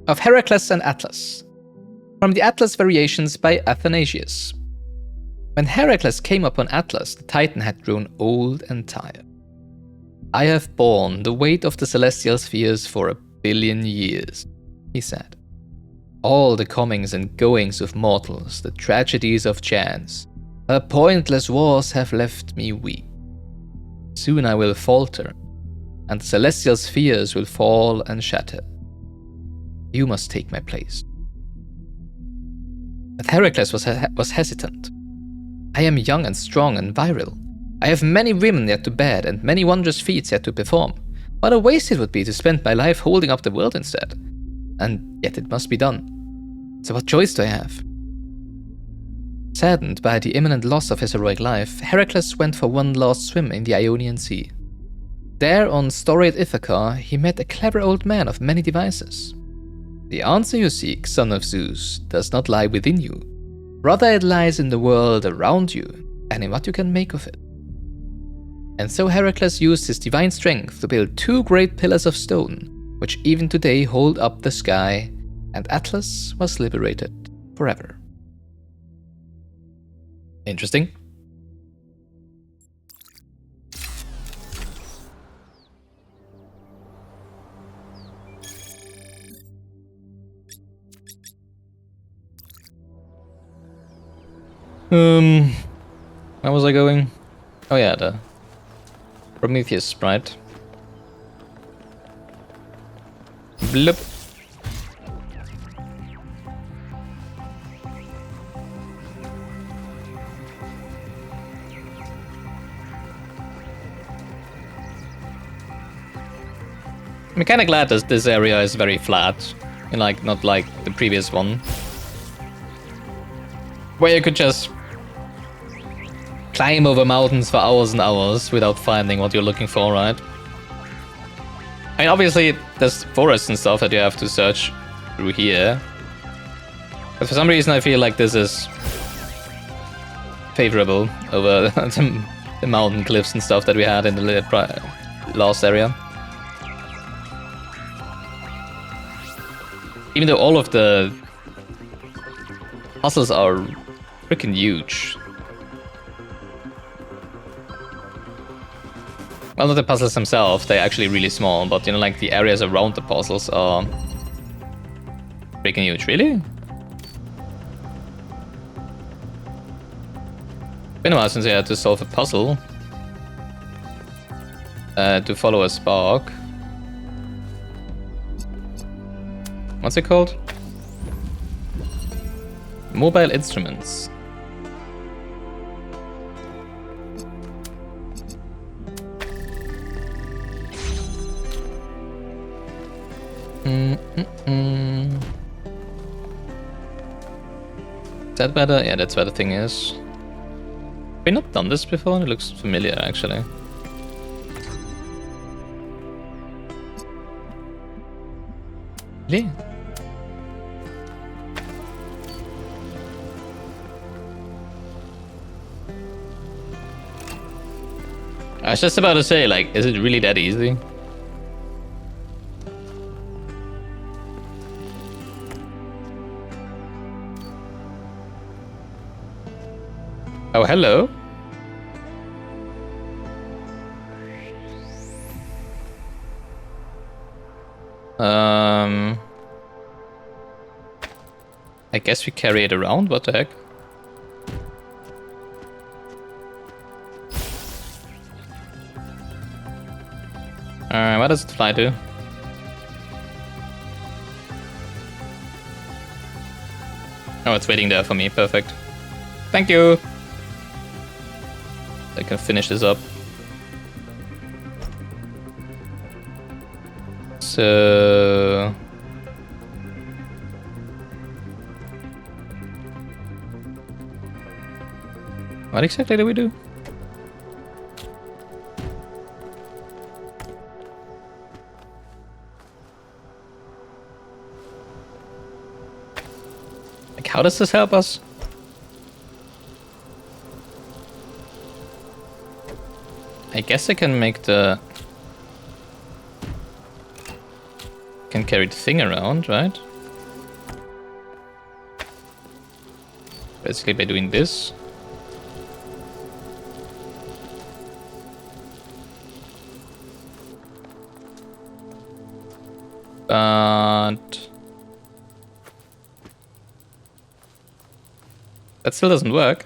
Speaker 1: Of Heracles and Atlas. From the Atlas Variations by Athanasius. When Heracles came upon Atlas, the Titan had grown old and tired. I have borne the weight of the celestial spheres for 1 billion years, he said. All the comings and goings of mortals, the tragedies of chance, her pointless wars have left me weak. Soon I will falter, and the celestial spheres will fall and shatter. You must take my place. But Heracles was hesitant. I am young and strong and virile. I have many women yet to bed and many wondrous feats yet to perform. What a waste it would be to spend my life holding up the world instead. And yet it must be done. So what choice do I have? Saddened by the imminent loss of his heroic life, Heracles went for one last swim in the Ionian Sea. There, on storied Ithaca, he met a clever old man of many devices. The answer you seek, son of Zeus, does not lie within you. Rather it lies in the world around you, and in what you can make of it. And so Heracles used his divine strength to build 2 great pillars of stone, which even today hold up the sky, and Atlas was liberated forever. Interesting. Where was I going? Oh yeah, the Prometheus, right? Blip. I'm kind of glad that this area is very flat, and like not like the previous one, where you could just climb over mountains for hours and hours without finding what you're looking for, right? I mean, obviously there's forests and stuff that you have to search through here, but for some reason I feel like this is favorable over the mountain cliffs and stuff that we had in the last area. Even though all of the puzzles are freaking huge. Well, not the puzzles themselves, they're actually really small, but you know, like the areas around the puzzles are freaking huge. Really? Been a while since I had to solve a puzzle. To follow a spark. What's it called? Mobile instruments. Is that better? Yeah, that's where the thing is. Have we not done this before? It looks familiar, actually. Really? I was just about to say, like, is it really that easy? Oh, hello. I guess we carry it around, what the heck? What does it fly to? Oh, it's waiting there for me, perfect. Thank you! I can finish this up. So... what exactly do we do? Like, how does this help us? I guess I can make the... can carry the thing around, right? Basically by doing this. But... that still doesn't work.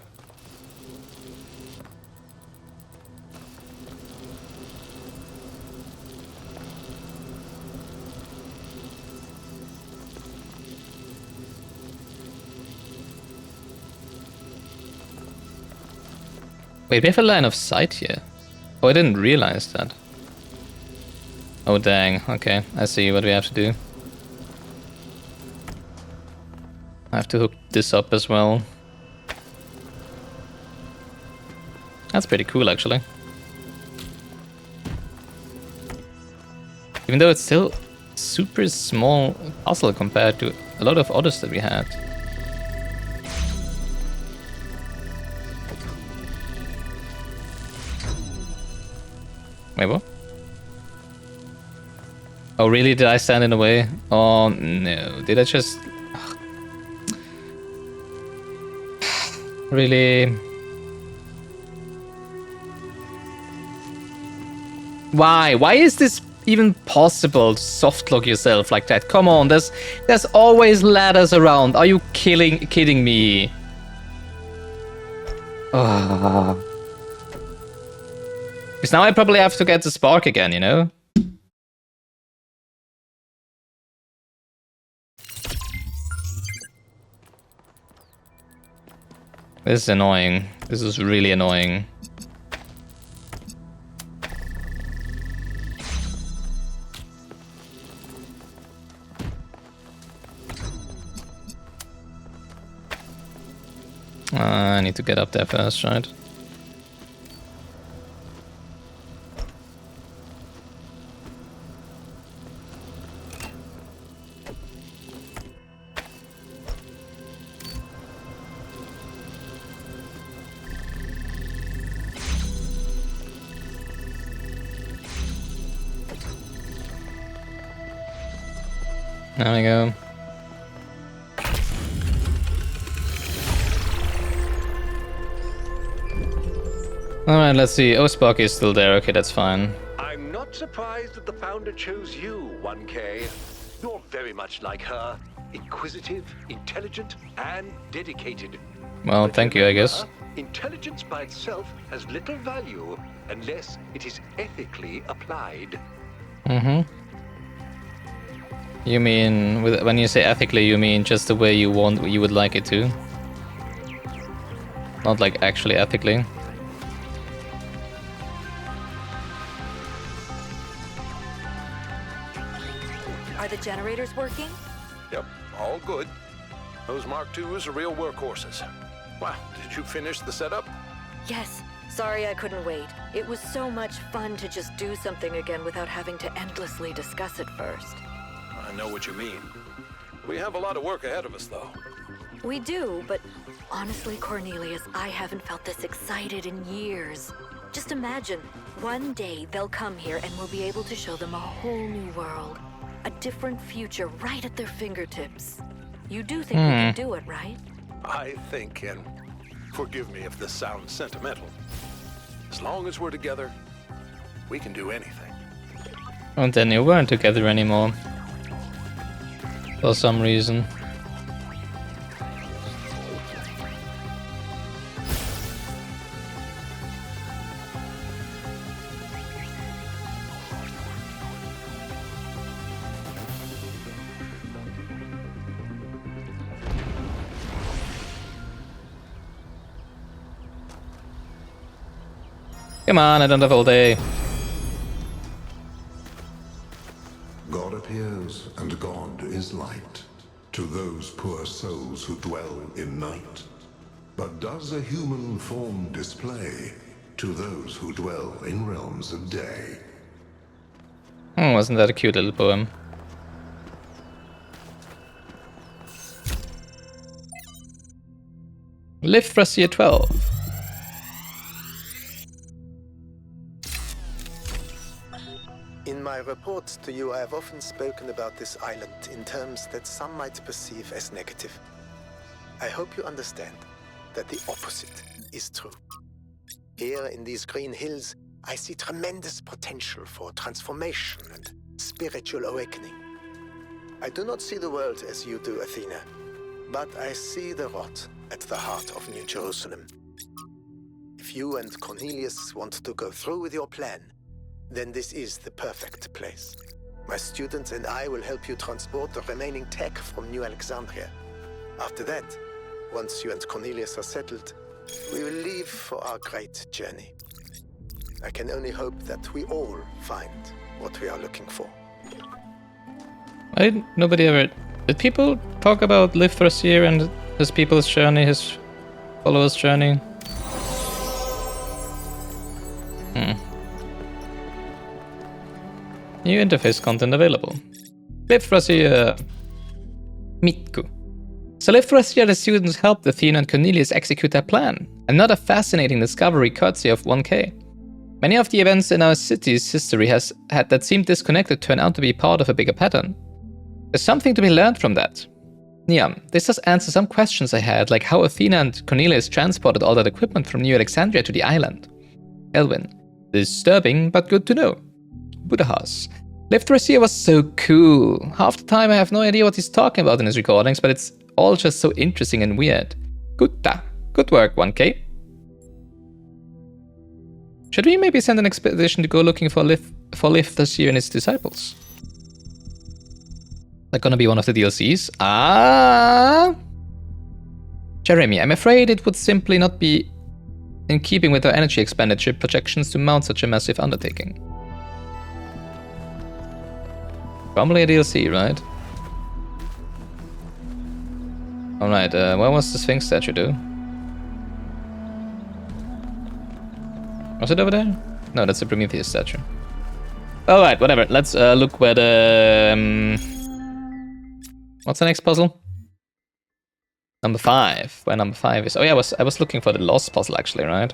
Speaker 1: Wait, we have a line of sight here. Oh, I didn't realize that. Oh, dang. Okay, I see what we have to do. I have to hook this up as well. That's pretty cool, actually. Even though it's still super small puzzle compared to a lot of others that we had. Wait, what? Oh, really? Did I stand in the way? Oh, no. Did I just... really? Why? Why is this even possible to softlock yourself like that? Come on, there's always ladders around. Are you kidding me? Oh. Because now I probably have to get the spark again, you know? This is annoying. This is really annoying. I need to get up there first, right? There we go. Alright, let's see. Oh, Sparky is still there. Okay, that's fine.
Speaker 4: I'm not surprised that the founder chose you, 1K. You're very much like her. Inquisitive, intelligent, and dedicated.
Speaker 1: Well,
Speaker 4: But
Speaker 1: thank you, I
Speaker 4: remember,
Speaker 1: guess.
Speaker 4: Intelligence by itself has little value unless it is ethically applied.
Speaker 1: Mm-hmm. You mean, when you say ethically, you mean just the way you would like it to? Not like actually ethically?
Speaker 7: Are the generators working?
Speaker 2: Yep, all good. Those Mark IIs are real workhorses. Wow, did you finish the setup?
Speaker 7: Yes. Sorry I couldn't wait. It was so much fun to just do something again without having to endlessly discuss it first.
Speaker 2: I know what you mean. We have a lot of work ahead of us, though.
Speaker 7: We do, but honestly, Cornelius, I haven't felt this excited in years. Just imagine, one day they'll come here and we'll be able to show them a whole new world. A different future right at their fingertips. You do think we can do it, right?
Speaker 2: I think, and forgive me if this sounds sentimental, as long as we're together, we can do anything.
Speaker 1: And then you weren't together anymore. For some reason. Come on, I don't have all day.
Speaker 8: God appears, and God is light to those poor souls who dwell in night. But does a human form display to those who dwell in realms of day?
Speaker 1: Wasn't that a cute little poem? Lift Thrasier 12.
Speaker 9: In my reports to you, I have often spoken about this island in terms that some might perceive as negative. I hope you understand that the opposite is true. Here in these green hills, I see tremendous potential for transformation and spiritual awakening. I do not see the world as you do, Athena, but I see the rot at the heart of New Jerusalem. If you and Cornelius want to go through with your plan, then this is the perfect place. My students and I will help you transport the remaining tech from New Alexandria. After that, once you and Cornelius are settled, we will leave for our great journey. I can only hope that we all find what we are looking for.
Speaker 1: Nobody ever... Did people talk about Lift Thrasier and his people's journey, his followers' journey? New interface content available. Lift Thrasier Mitku. So Lift Thrasier, the students helped Athena and Cornelius execute their plan. Another fascinating discovery courtesy of 1K. Many of the events in our city's history has had that seemed disconnected turn out to be part of a bigger pattern. There's something to be learned from that. Yeah, this does answer some questions I had, like how Athena and Cornelius transported all that equipment from New Alexandria to the island. Elwin. Disturbing, but good to know. Budahas. Lift Thrasier was so cool. Half the time I have no idea what he's talking about in his recordings, but it's all just so interesting and weird. Gutta. Good work, 1K. Should we maybe send an expedition to go looking for Lift Thrasier and his disciples? That gonna be one of the DLCs? Jeremy, I'm afraid it would simply not be in keeping with our energy expenditure projections to mount such a massive undertaking. Probably a DLC, right? Alright, what was the Sphinx statue do? Was it over there? No, that's a Prometheus statue. Alright, whatever. Let's look where the... what's the next puzzle? Number 5. Where number 5 is. Oh yeah, I was looking for the lost puzzle actually, right?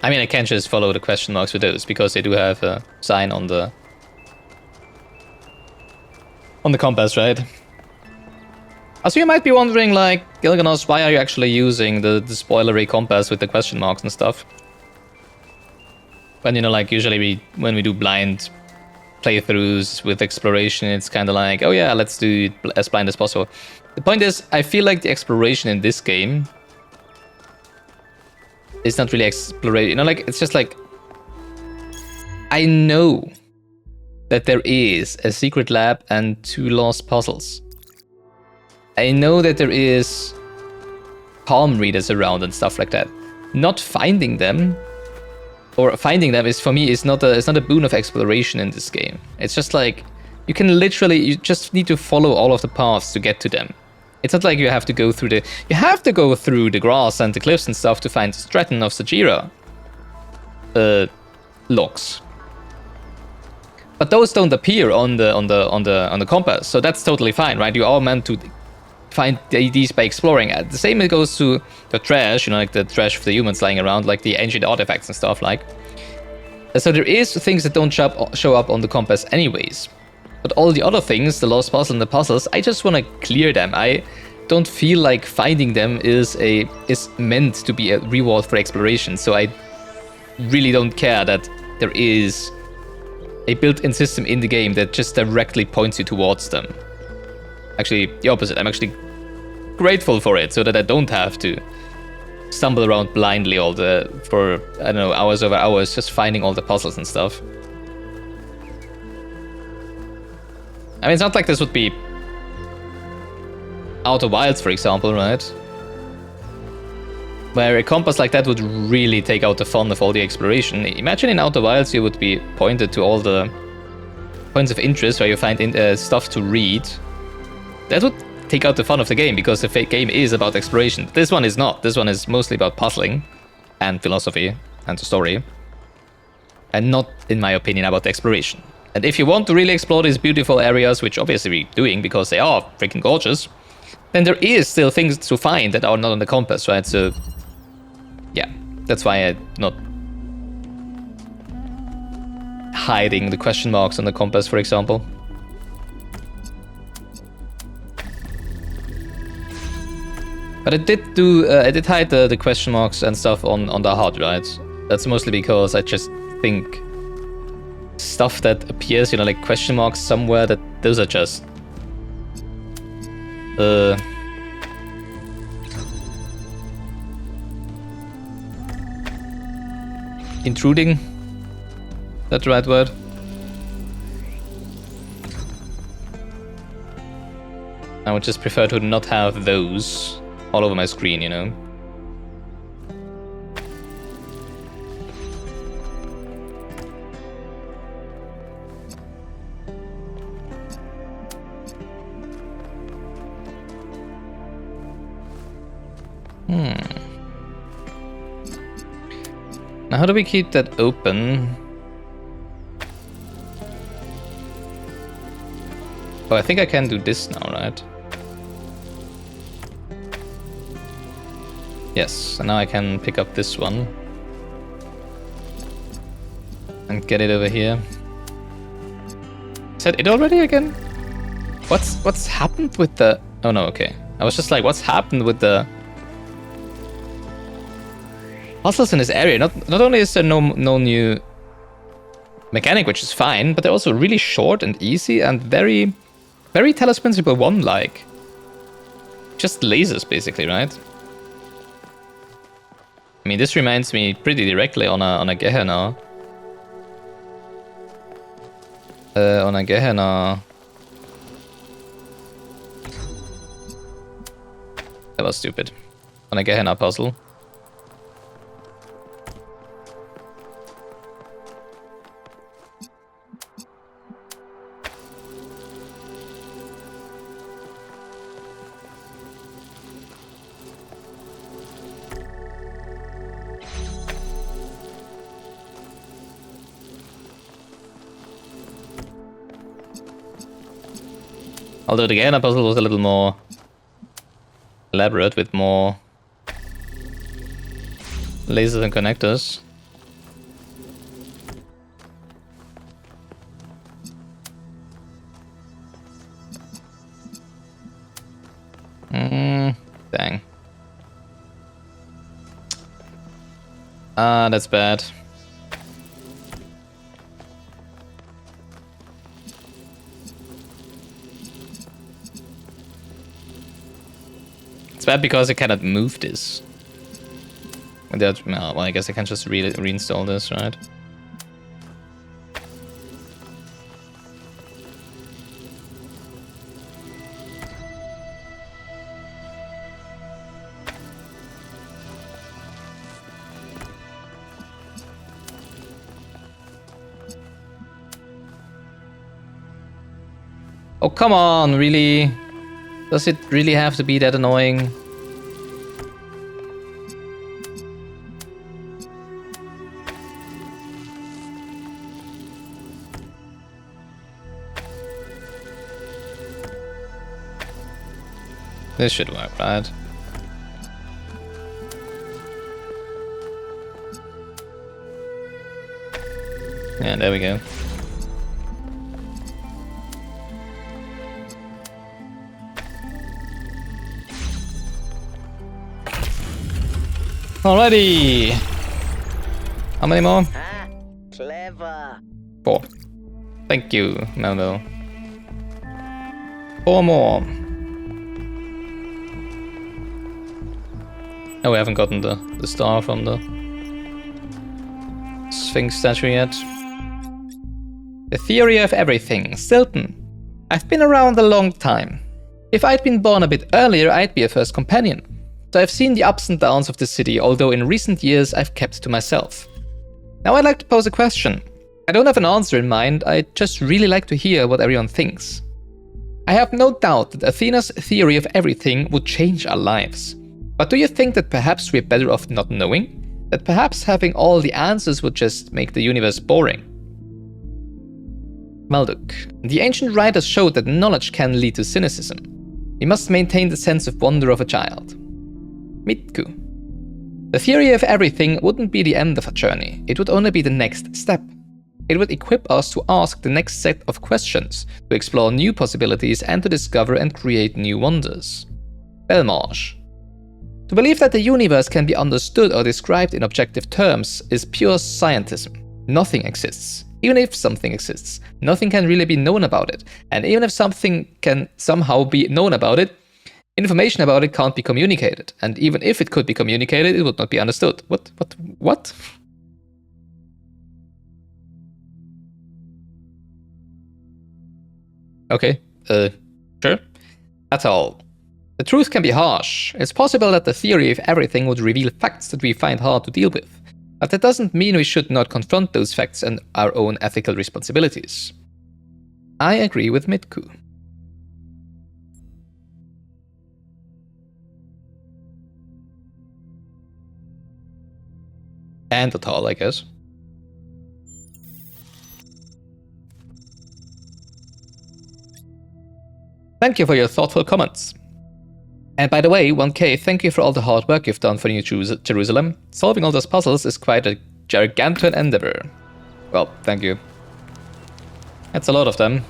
Speaker 1: I mean, I can't just follow the question marks with those, because they do have a sign on the compass, right? Also, you might be wondering, like, Gilganos, why are you actually using the spoilery compass with the question marks and stuff? When, you know, like, usually when we do blind playthroughs with exploration, it's kind of like, oh yeah, let's do it as blind as possible. The point is, I feel like the exploration in this game is not really exploration. You know, like, it's just like, I know that there is a secret lab and 2 lost puzzles. I know that there is palm readers around and stuff like that. Not finding them, or finding them, is for me is not a boon of exploration in this game. It's just like, you can literally, you just need to follow all of the paths to get to them. It's not like you have to go through the grass and the cliffs and stuff to find Stratton of Sagira logs. But those don't appear on the compass, so that's totally fine, right? You are meant to find these by exploring. The same it goes to the trash, you know, like the trash of the humans lying around, like the ancient artifacts and stuff, like. So there is things that don't show up on the compass anyways. But all the other things, the lost puzzle and the puzzles, I just want to clear them. I don't feel like finding them is meant to be a reward for exploration. So I really don't care that there is a built-in system in the game that just directly points you towards them. Actually, the opposite. I'm actually grateful for it, so that I don't have to stumble around blindly for, I don't know, hours over hours just finding all the puzzles and stuff. I mean, it's not like this would be Outer Wilds, for example, right? Where a compass like that would really take out the fun of all the exploration. Imagine in Outer Wilds you would be pointed to all the points of interest where you find stuff to read. That would take out the fun of the game, because the game is about exploration. This one is not. This one is mostly about puzzling and philosophy and the story. And not, in my opinion, about exploration. And if you want to really explore these beautiful areas, which obviously we're doing because they are freaking gorgeous, then there is still things to find that are not on the compass, right? So, yeah, that's why I'm not hiding the question marks on the compass, for example. But I did hide the question marks and stuff on the HUD, right? That's mostly because I just think stuff that appears, you know, like question marks somewhere, that those are just intruding. Is that the right word? I would just prefer to not have those all over my screen, you know. Now, how do we keep that open? Oh, I think I can do this now, right? Yes, and now I can pick up this one and get it over here. Is that it already again? What's happened with the... Oh no, okay. I was just like, what's happened with the puzzles in this area? Not only is there no new mechanic, which is fine, but they're also really short and easy and very Talos Principle 1-like. Just lasers, basically, right? I mean, this reminds me pretty directly on a Gehenna. On a Gehenna. That was stupid. On a Gehenna puzzle. Although the Gaia puzzle was a little more elaborate with more lasers and connectors. Dang. Ah, that's bad. It's bad because I cannot move this. Well, I guess I can just reinstall this, right? Oh, come on, really? Does it really have to be that annoying? This should work, right? Yeah, there we go. Alrighty. How many more?
Speaker 5: Ah, clever.
Speaker 1: 4. Thank you, Melville. 4 more. Oh, we haven't gotten the star from the Sphinx statue yet. The theory of everything. Stilton. I've been around a long time. If I'd been born a bit earlier, I'd be a first companion. So I've seen the ups and downs of the city, although in recent years I've kept to myself. Now I'd like to pose a question. I don't have an answer in mind, I'd just really like to hear what everyone thinks. I have no doubt that Athena's theory of everything would change our lives. But do you think that perhaps we're better off not knowing? That perhaps having all the answers would just make the universe boring? Malduk. The ancient writers showed that knowledge can lead to cynicism. We must maintain the sense of wonder of a child. Mitku. The theory of everything wouldn't be the end of a journey, it would only be the next step. It would equip us to ask the next set of questions, to explore new possibilities and to discover and create new wonders. Belmarsh. To believe that the universe can be understood or described in objective terms is pure scientism. Nothing exists. Even if something exists, nothing can really be known about it. And even if something can somehow be known about it, information about it can't be communicated. And even if it could be communicated, it would not be understood. What? Okay, sure. That's all. The truth can be harsh. It's possible that the theory of everything would reveal facts that we find hard to deal with. But that doesn't mean we should not confront those facts and our own ethical responsibilities. I agree with Mitku. And Atal, I guess. Thank you for your thoughtful comments. And by the way, 1K, thank you for all the hard work you've done for New Jerusalem. Solving all those puzzles is quite a gargantuan endeavor. Well, thank you. That's a lot of them.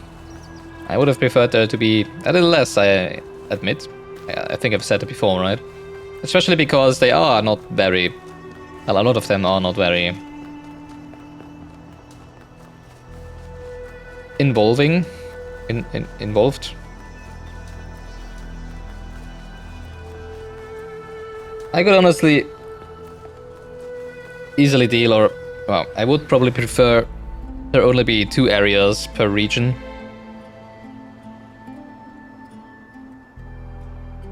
Speaker 1: I would have preferred there to be a little less, I admit. I think I've said it before, right? Especially because they are not very... Well, a lot of them are not very... involved. I could honestly easily deal, or well, I would probably prefer there only be 2 areas per region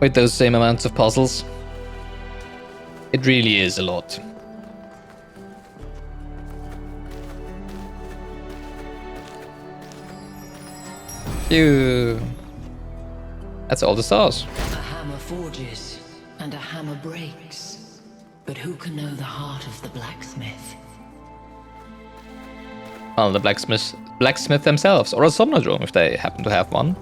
Speaker 1: with those same amounts of puzzles. It really is a lot. Phew. That's all the stars.
Speaker 10: A hammer forges and a hammer breaks, but who can know the heart of the blacksmith?
Speaker 1: Well, the blacksmith themselves, or a somnodrome if they happen to have one.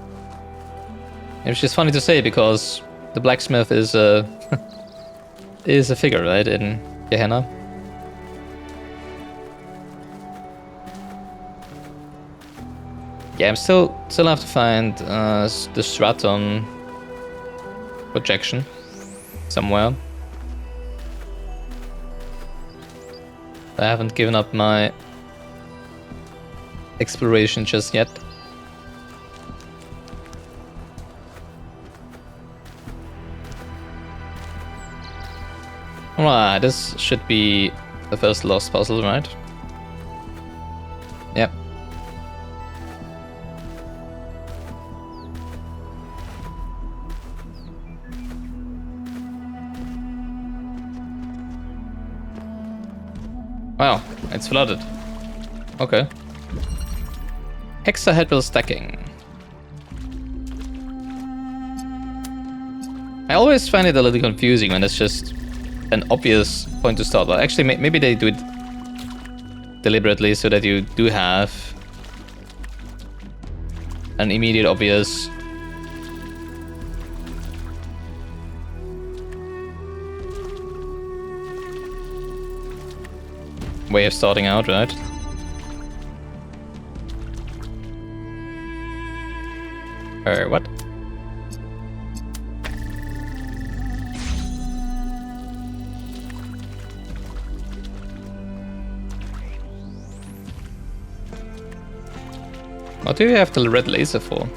Speaker 1: Which is funny to say because the blacksmith is a is a figure, right, in Gehenna. Yeah, I'm still have to find the Straton projection somewhere. I haven't given up my exploration just yet. Alright, this should be the first lost puzzle, right? Yep. Wow, it's flooded. Okay. Hexahedral stacking. I always find it a little confusing when it's just an obvious point to start. Well, actually, maybe they do it deliberately so that you do have an immediate obvious way of starting out, right? What? What do you have the red laser for?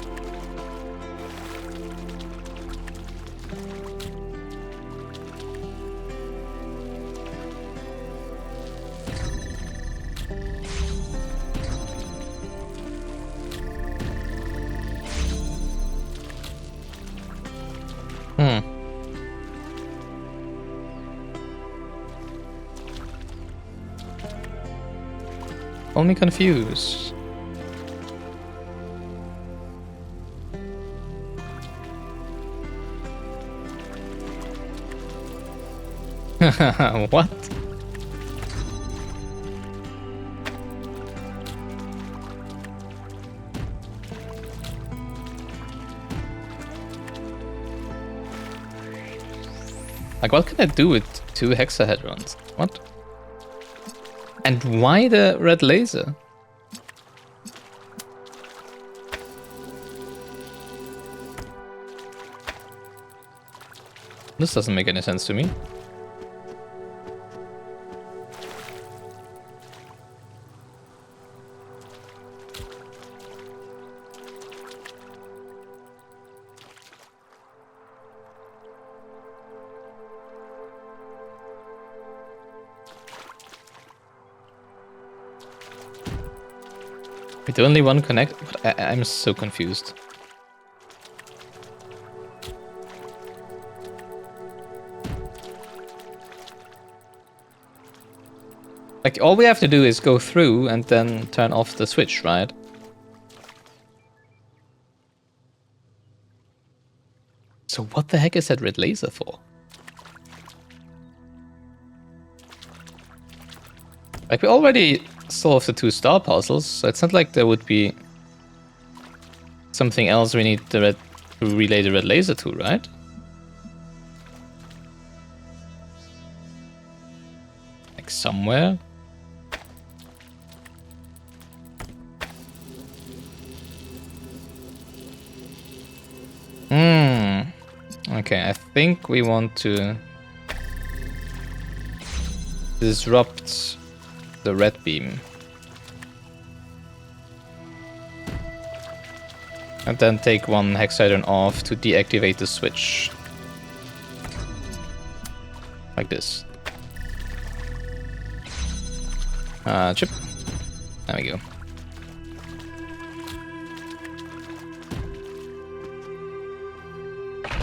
Speaker 1: Only confused. What? Like, what can I do with 2 hexahedrons? What? And why the red laser? This doesn't make any sense to me. With only one connect? I'm so confused. Like, all we have to do is go through and then turn off the switch, right? So what the heck is that red laser for? Like, we already solved the 2 star puzzles, so it's not like there would be something else we need to relay the red laser to, right? Like somewhere? Okay, I think we want to disrupt the red beam. And then take 1 hexahedron off to deactivate the switch. Like this. Chip. There we go.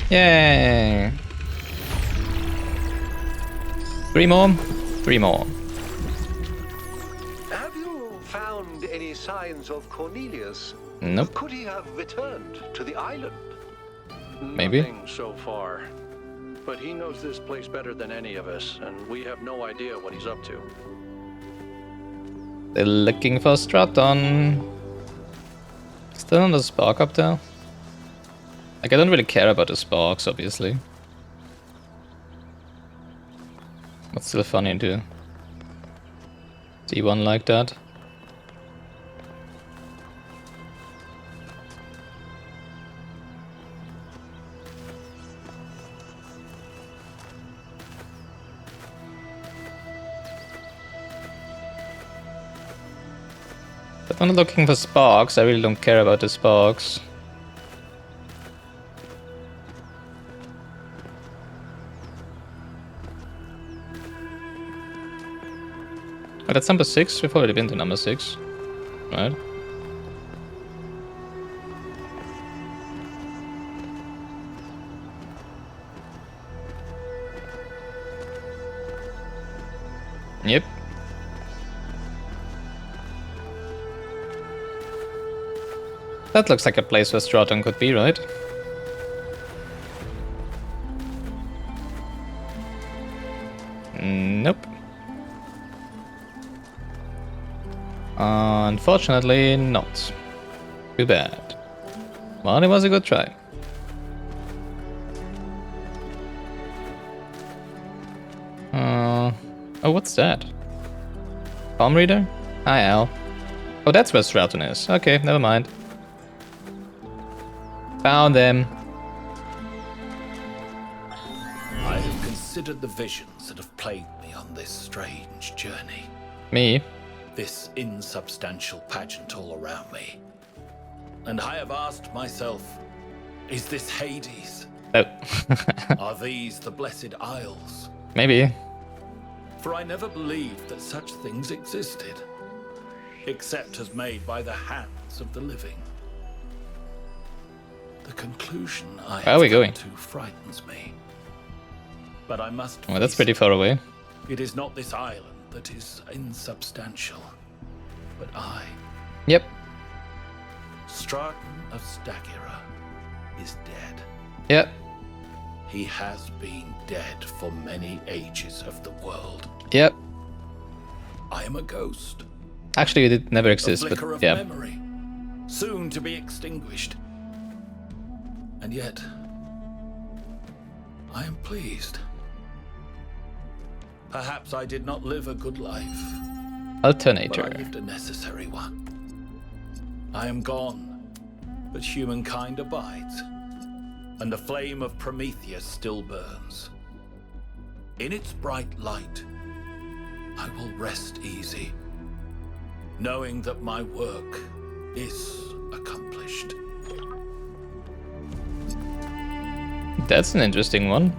Speaker 1: Yay! 3 more. 3 more.
Speaker 4: Have you found any signs of Cornelius?
Speaker 1: Nope.
Speaker 4: Could he have returned to the island?
Speaker 1: Maybe.
Speaker 3: Nothing so far. But he knows this place better than any of us, and we have no idea what he's up to.
Speaker 1: They're looking for Straton. Still another spark up there. Like, I don't really care about the sparks, obviously. But still funny to see one like that. But I'm not looking for sparks, I really don't care about the sparks. Oh, that's number 6? We've already been to number 6. Right? Yep. That looks like a place where Rerouting could be, right? Nope. Unfortunately, not. Too bad. Well, it was a good try. Oh, what's that? Palm reader? Hi, Al. Oh, that's where Rerouting is. Okay, never mind. Found them.
Speaker 11: I have considered the visions that have plagued me on this strange journey.
Speaker 1: Me?
Speaker 11: This insubstantial pageant all around me. And I have asked myself, is this Hades?
Speaker 1: Oh.
Speaker 11: Are these the Blessed Isles?
Speaker 1: Maybe.
Speaker 11: For I never believed that such things existed, except as made by the hands of the living. The conclusion I
Speaker 1: Where are we
Speaker 11: have come
Speaker 1: going?
Speaker 11: to frightens me. But I must
Speaker 1: Well, that's
Speaker 11: face
Speaker 1: pretty
Speaker 11: it.
Speaker 1: far away.
Speaker 11: It is not this island that is insubstantial, but I.
Speaker 1: Yep.
Speaker 11: Straton of Stagira is dead.
Speaker 1: Yep.
Speaker 11: He has been dead for many ages of the world.
Speaker 1: Yep.
Speaker 11: I am a ghost.
Speaker 1: Actually, it did never
Speaker 11: A
Speaker 1: exist,
Speaker 11: flicker
Speaker 1: but
Speaker 11: of
Speaker 1: yeah.
Speaker 11: memory, soon to be extinguished. And yet, I am pleased. Perhaps I did not live a good life,
Speaker 1: Alternator.
Speaker 11: but I lived a necessary one. I am gone, but humankind abides, and the flame of Prometheus still burns. In its bright light, I will rest easy, knowing that my work is accomplished.
Speaker 1: That's an interesting one.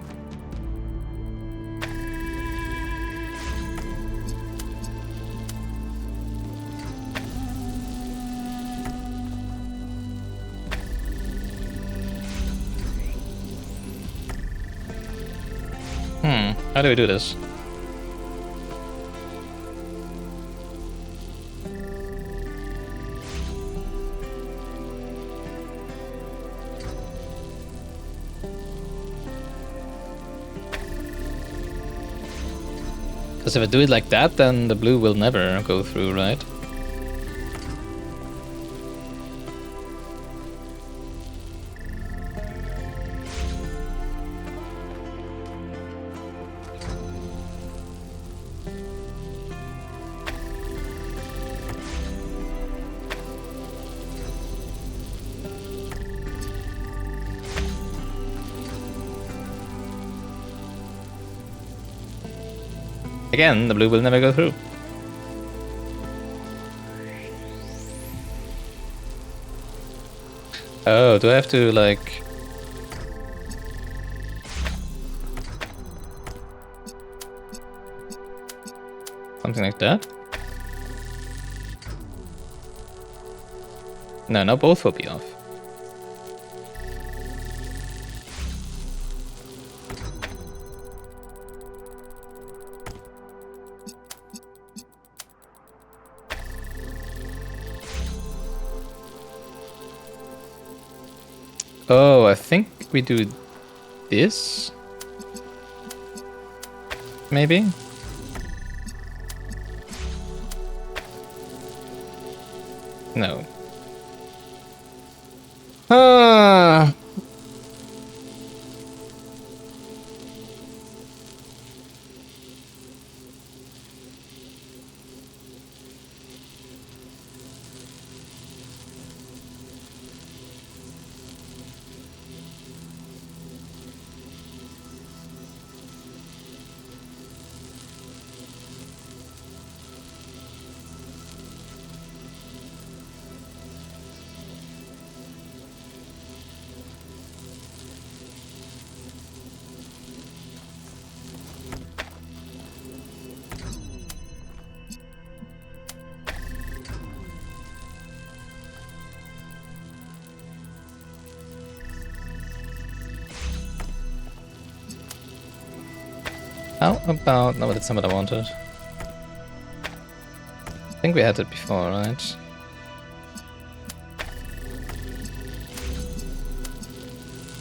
Speaker 1: How do we do this? Because if I do it like that, then the blue will never go through, right? Again, the blue will never go through. Oh, do I have to, like... something like that? No, now both will be off. Oh, I think we do this? Maybe? No. How about... No, that's not what I wanted. I think we had it before, right?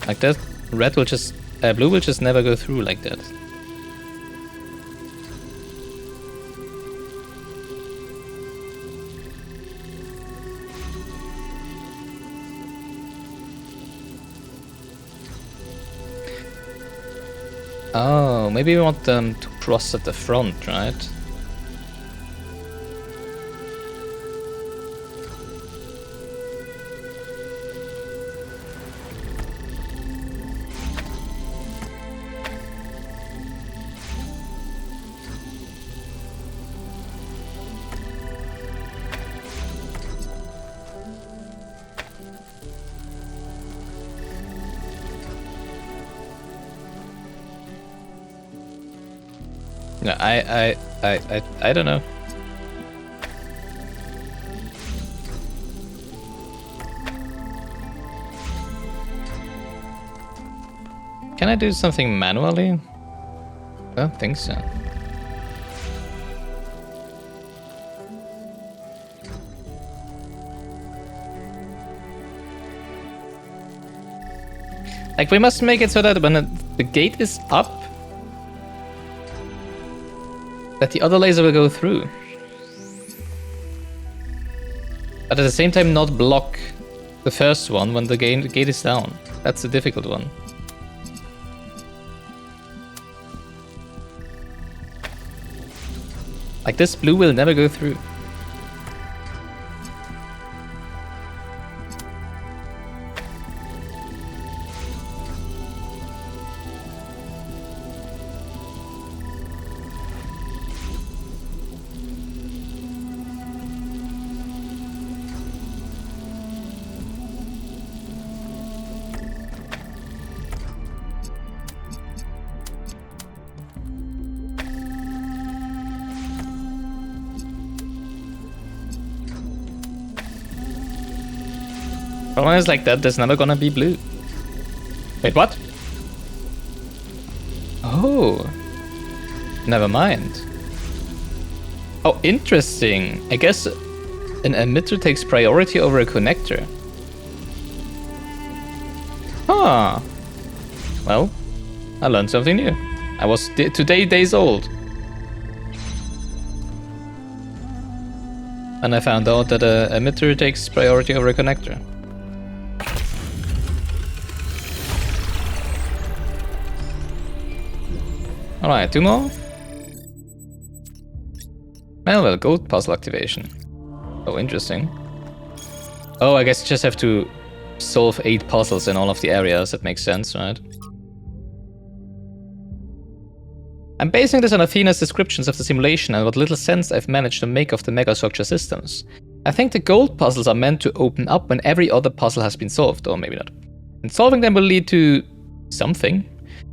Speaker 1: Like that, red will just... blue will just never go through like that. Oh, maybe we want them to cross at the front, right? No, I don't know. Can I do something manually? I don't think so. Like, we must make it so that when the gate is up, that the other laser will go through. But at the same time not block the first one when the gate is down. That's the difficult one. Like, this blue will never go through. Problem is, like that, there's never gonna be blue. Wait, what? Oh. Never mind. Oh, interesting. I guess an emitter takes priority over a connector. Huh. Well, I learned something new. I was today days old. And I found out that an emitter takes priority over a connector. Alright, 2 more. Well, gold puzzle activation. Oh, interesting. Oh, I guess you just have to solve 8 puzzles in all of the areas. That makes sense, right? I'm basing this on Athena's descriptions of the simulation and what little sense I've managed to make of the megastructure systems. I think the gold puzzles are meant to open up when every other puzzle has been solved, or maybe not. And solving them will lead to something.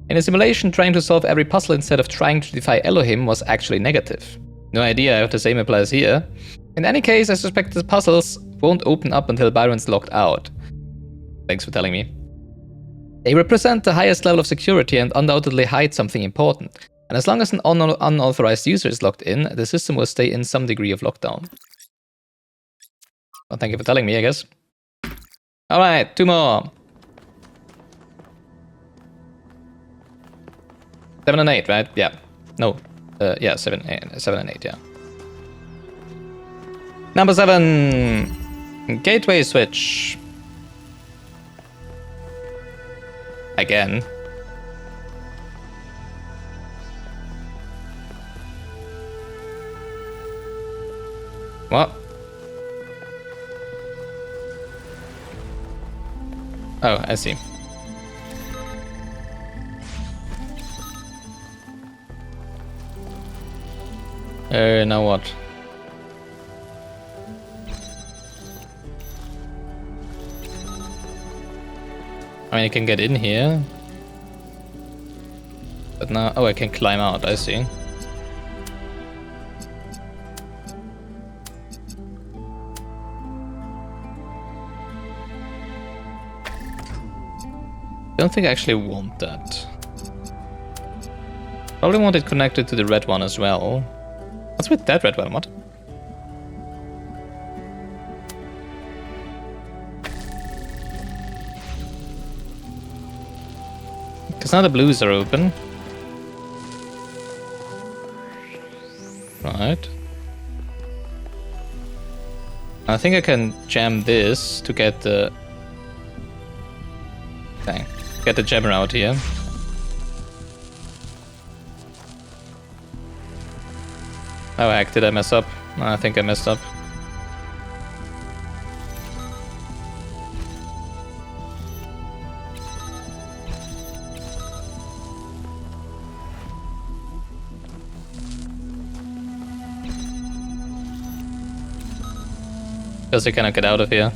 Speaker 1: In a simulation, trying to solve every puzzle instead of trying to defy Elohim was actually negative. No idea if the same applies here. In any case, I suspect the puzzles won't open up until Byron's locked out. Thanks for telling me. They represent the highest level of security and undoubtedly hide something important. And as long as an unauthorized user is locked in, the system will stay in some degree of lockdown. Well, thank you for telling me, I guess. Alright, 2 more. 7 and 8, right? Yeah. No. Yeah, 7 and 8, yeah. Number 7. Gateway switch. Again. What? Oh, I see. Now what? I mean, I can get in here. But now... Oh, I can climb out, I see. I don't think I actually want that. Probably want it connected to the red one as well. What's with that red one? What? Because now the blues are open. Right. I think I can jam this to get the... Okay. Get the jammer out here. How the heck did I mess up? I think I messed up. Because I cannot get out of here.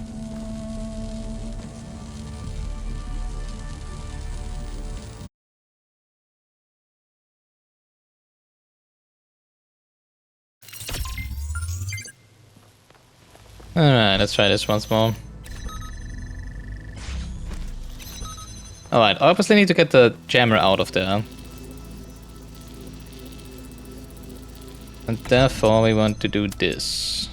Speaker 1: Alright, let's try this once more. Alright, I obviously need to get the jammer out of there. And therefore we want to do this.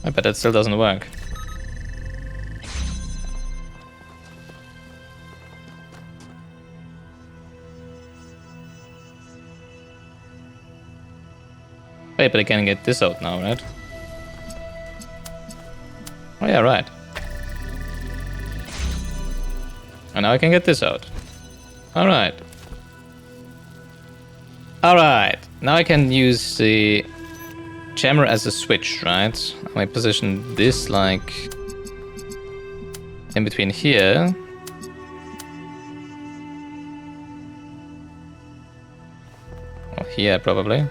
Speaker 1: I bet that still doesn't work. Wait, but I can get this out now, right? Oh yeah, right. And now I can get this out. Alright. Alright. Now I can use the jammer as a switch, right? I position this like in between here. Or here, probably.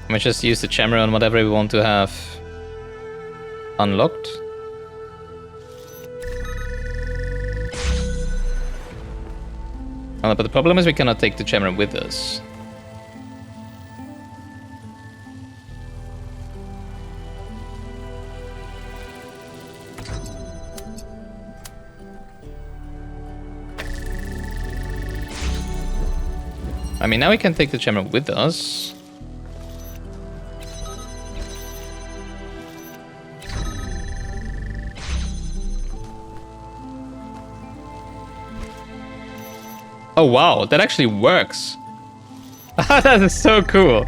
Speaker 1: I might just use the jammer on whatever we want to have unlocked. But the problem is we cannot take the jammer with us. I mean, now we can take the jammer with us. Oh wow, that actually works. That is so cool.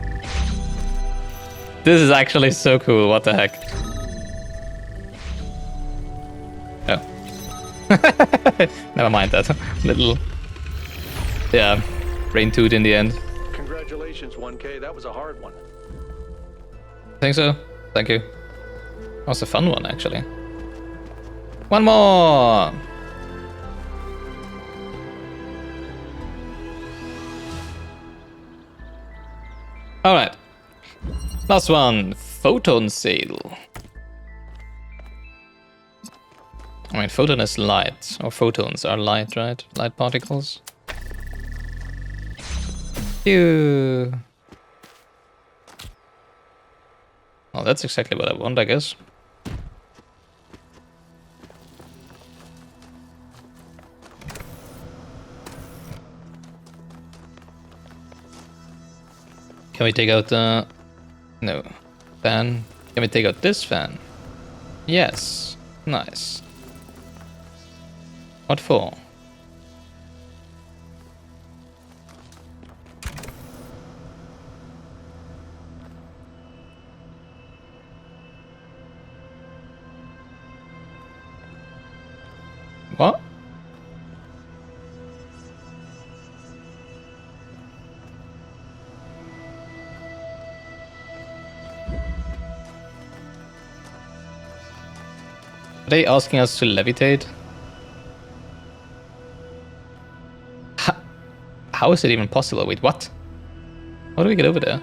Speaker 1: This is actually so cool, what the heck. Oh. Never mind that. Little... Yeah, brain toot in the end.
Speaker 3: Congratulations, 1K. That was a hard one.
Speaker 1: I think so. Thank you. That was a fun one, actually. One more! Alright. Last one. Photon sail. I mean, photon is light. Or photons are light, right? Light particles. Phew. Well, that's exactly what I want, I guess. Can we take out the... No. Fan. Can we take out this fan? Yes. Nice. What for? What? Are they asking us to levitate? How is it even possible? Wait, what? How do we get over there?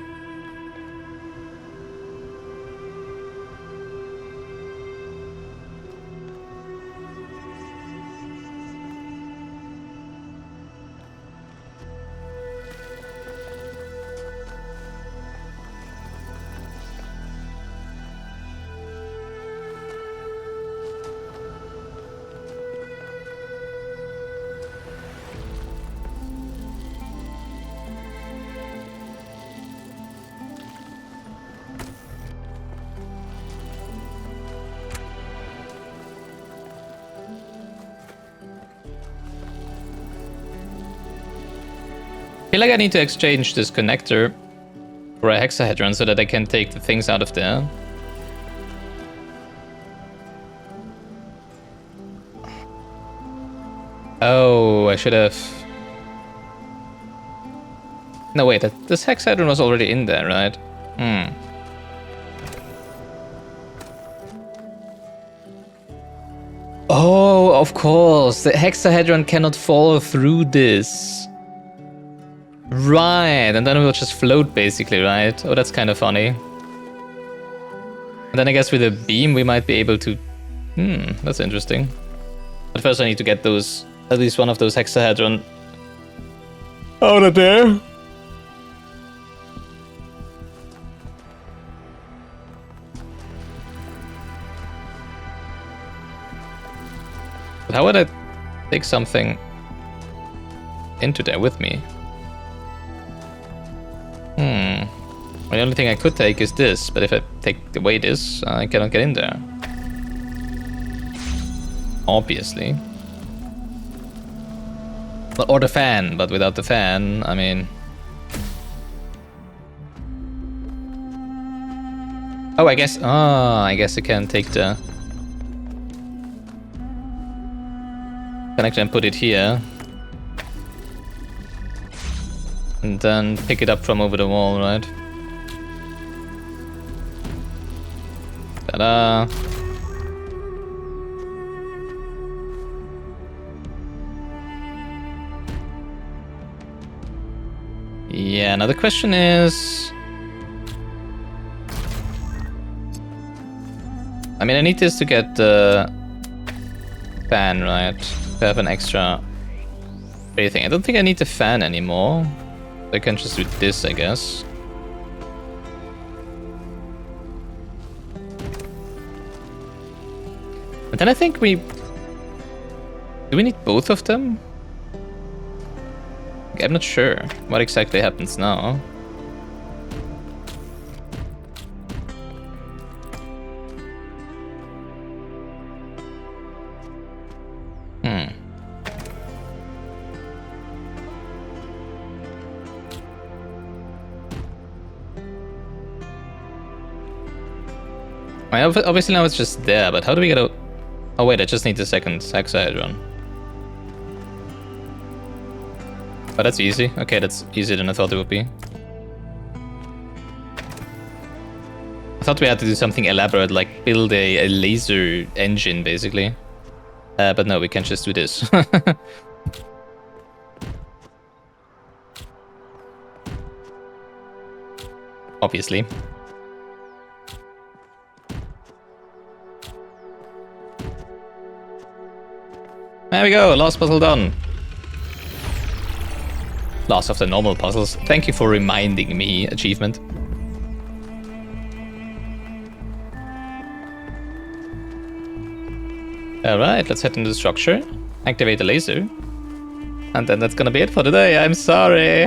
Speaker 1: feel like I need to exchange this connector for a hexahedron so that I can take the things out of there. Oh, I should have... No, wait, this hexahedron was already in there, right? Hmm. Oh, of course. The hexahedron cannot fall through this. Right, and then it will just float basically, right? Oh, that's kind of funny. And then I guess with a beam we might be able to... that's interesting. But first I need to get those... At least one of those hexahedron out of there. But how would I take something into there with me? The only thing I could take is this, but if I take away this, I cannot get in there. Obviously. Or the fan, but without the fan, I mean... Oh, I guess I can take the connector and put it here. And then pick it up from over the wall, right? Ta-da! Yeah, now the question is... I mean, I need this to get the fan, right? To have an extra thing. I don't think I need the fan anymore. I can just do this, I guess. But then I think we... Do we need both of them? I'm not sure what exactly happens now. Obviously now it's just there, but how do we get out? Oh wait, I just need the second hexahedron. But that's easy. Okay, that's easier than I thought it would be. I thought we had to do something elaborate, like build a laser engine, basically. But no, we can just do this. Obviously. There we go, last puzzle done. Last of the normal puzzles. Thank you for reminding me, achievement. Alright, let's head into the structure, activate the laser, and then that's gonna be it for today. I'm sorry.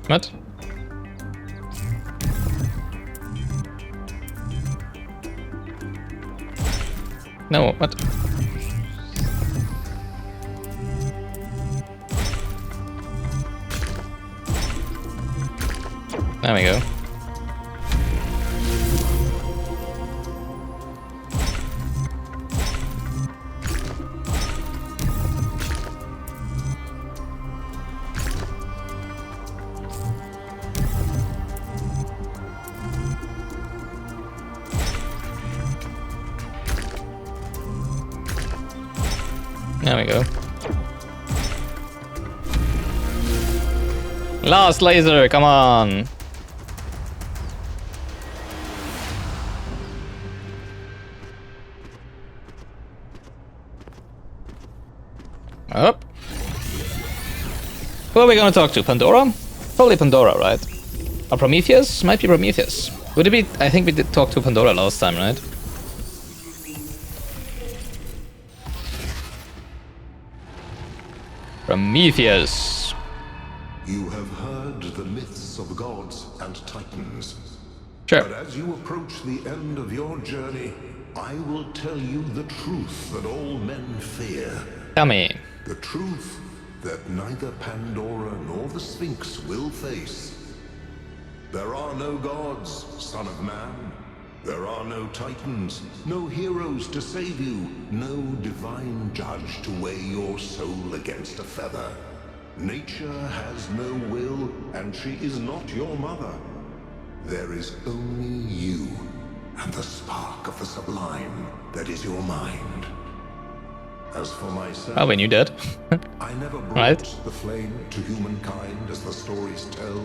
Speaker 1: What? No, what? There we go. There we go. Last laser, come on! Up. Who are we gonna talk to? Pandora? Probably Pandora, right? Or Prometheus? Might be Prometheus. Would it be? I think we did talk to Pandora last time, right? Prometheus.
Speaker 8: You have heard the myths of gods and titans.
Speaker 1: Sure.
Speaker 8: But as you approach the end of your journey, I will tell you the truth that all men fear.
Speaker 1: Tell me.
Speaker 8: The truth that neither Pandora nor the Sphinx will face. There are no gods, son of man. There are no titans, no heroes to save you, no divine judge to weigh your soul against a feather. Nature has no will, and she is not your mother. There is only you, and the spark of the sublime that is your mind. As for myself,
Speaker 1: Oh, we knew that.
Speaker 8: I never brought
Speaker 1: Right.
Speaker 8: the flame to humankind as the stories tell.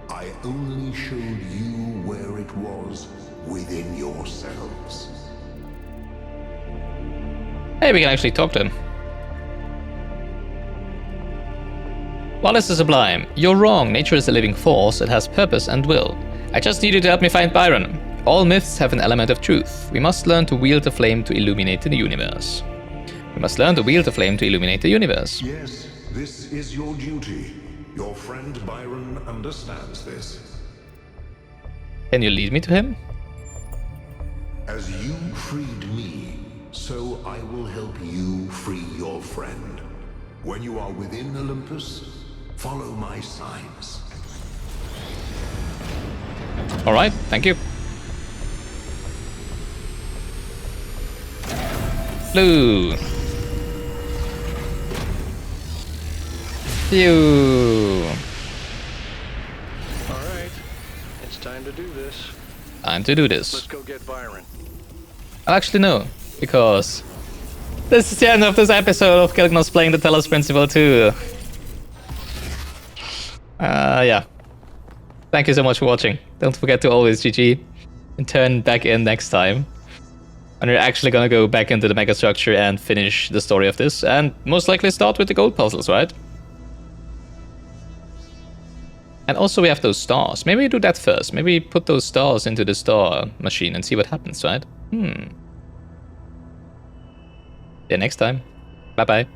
Speaker 8: I only showed you where it was within yourselves.
Speaker 1: Hey, we can actually talk to him. Wallace the Sublime, you're wrong. Nature is a living force. It has purpose and will. I just need you to help me find Byron. All myths have an element of truth. We must learn to wield the flame to illuminate the universe. We must learn to wield the flame to illuminate the universe.
Speaker 8: Yes, this is your duty. Your friend Byron understands this.
Speaker 1: Can you lead me to him?
Speaker 8: As you freed me, so I will help you free your friend. When you are within Olympus, follow my signs.
Speaker 1: Alright, thank you. Blue. Phew.
Speaker 3: All right, it's time to do this.
Speaker 1: Time to do this.
Speaker 3: Let's go get Byron.
Speaker 1: Actually, no, because this is the end of this episode of Gilgnos playing the Talos Principle 2. Yeah. Thank you so much for watching. Don't forget to always GG and turn back in next time. And we're actually gonna go back into the megastructure and finish the story of this, and most likely start with the gold puzzles, right? And also we have those stars. Maybe we do that first. Maybe put those stars into the star machine and see what happens, right? See you next time. Bye-bye.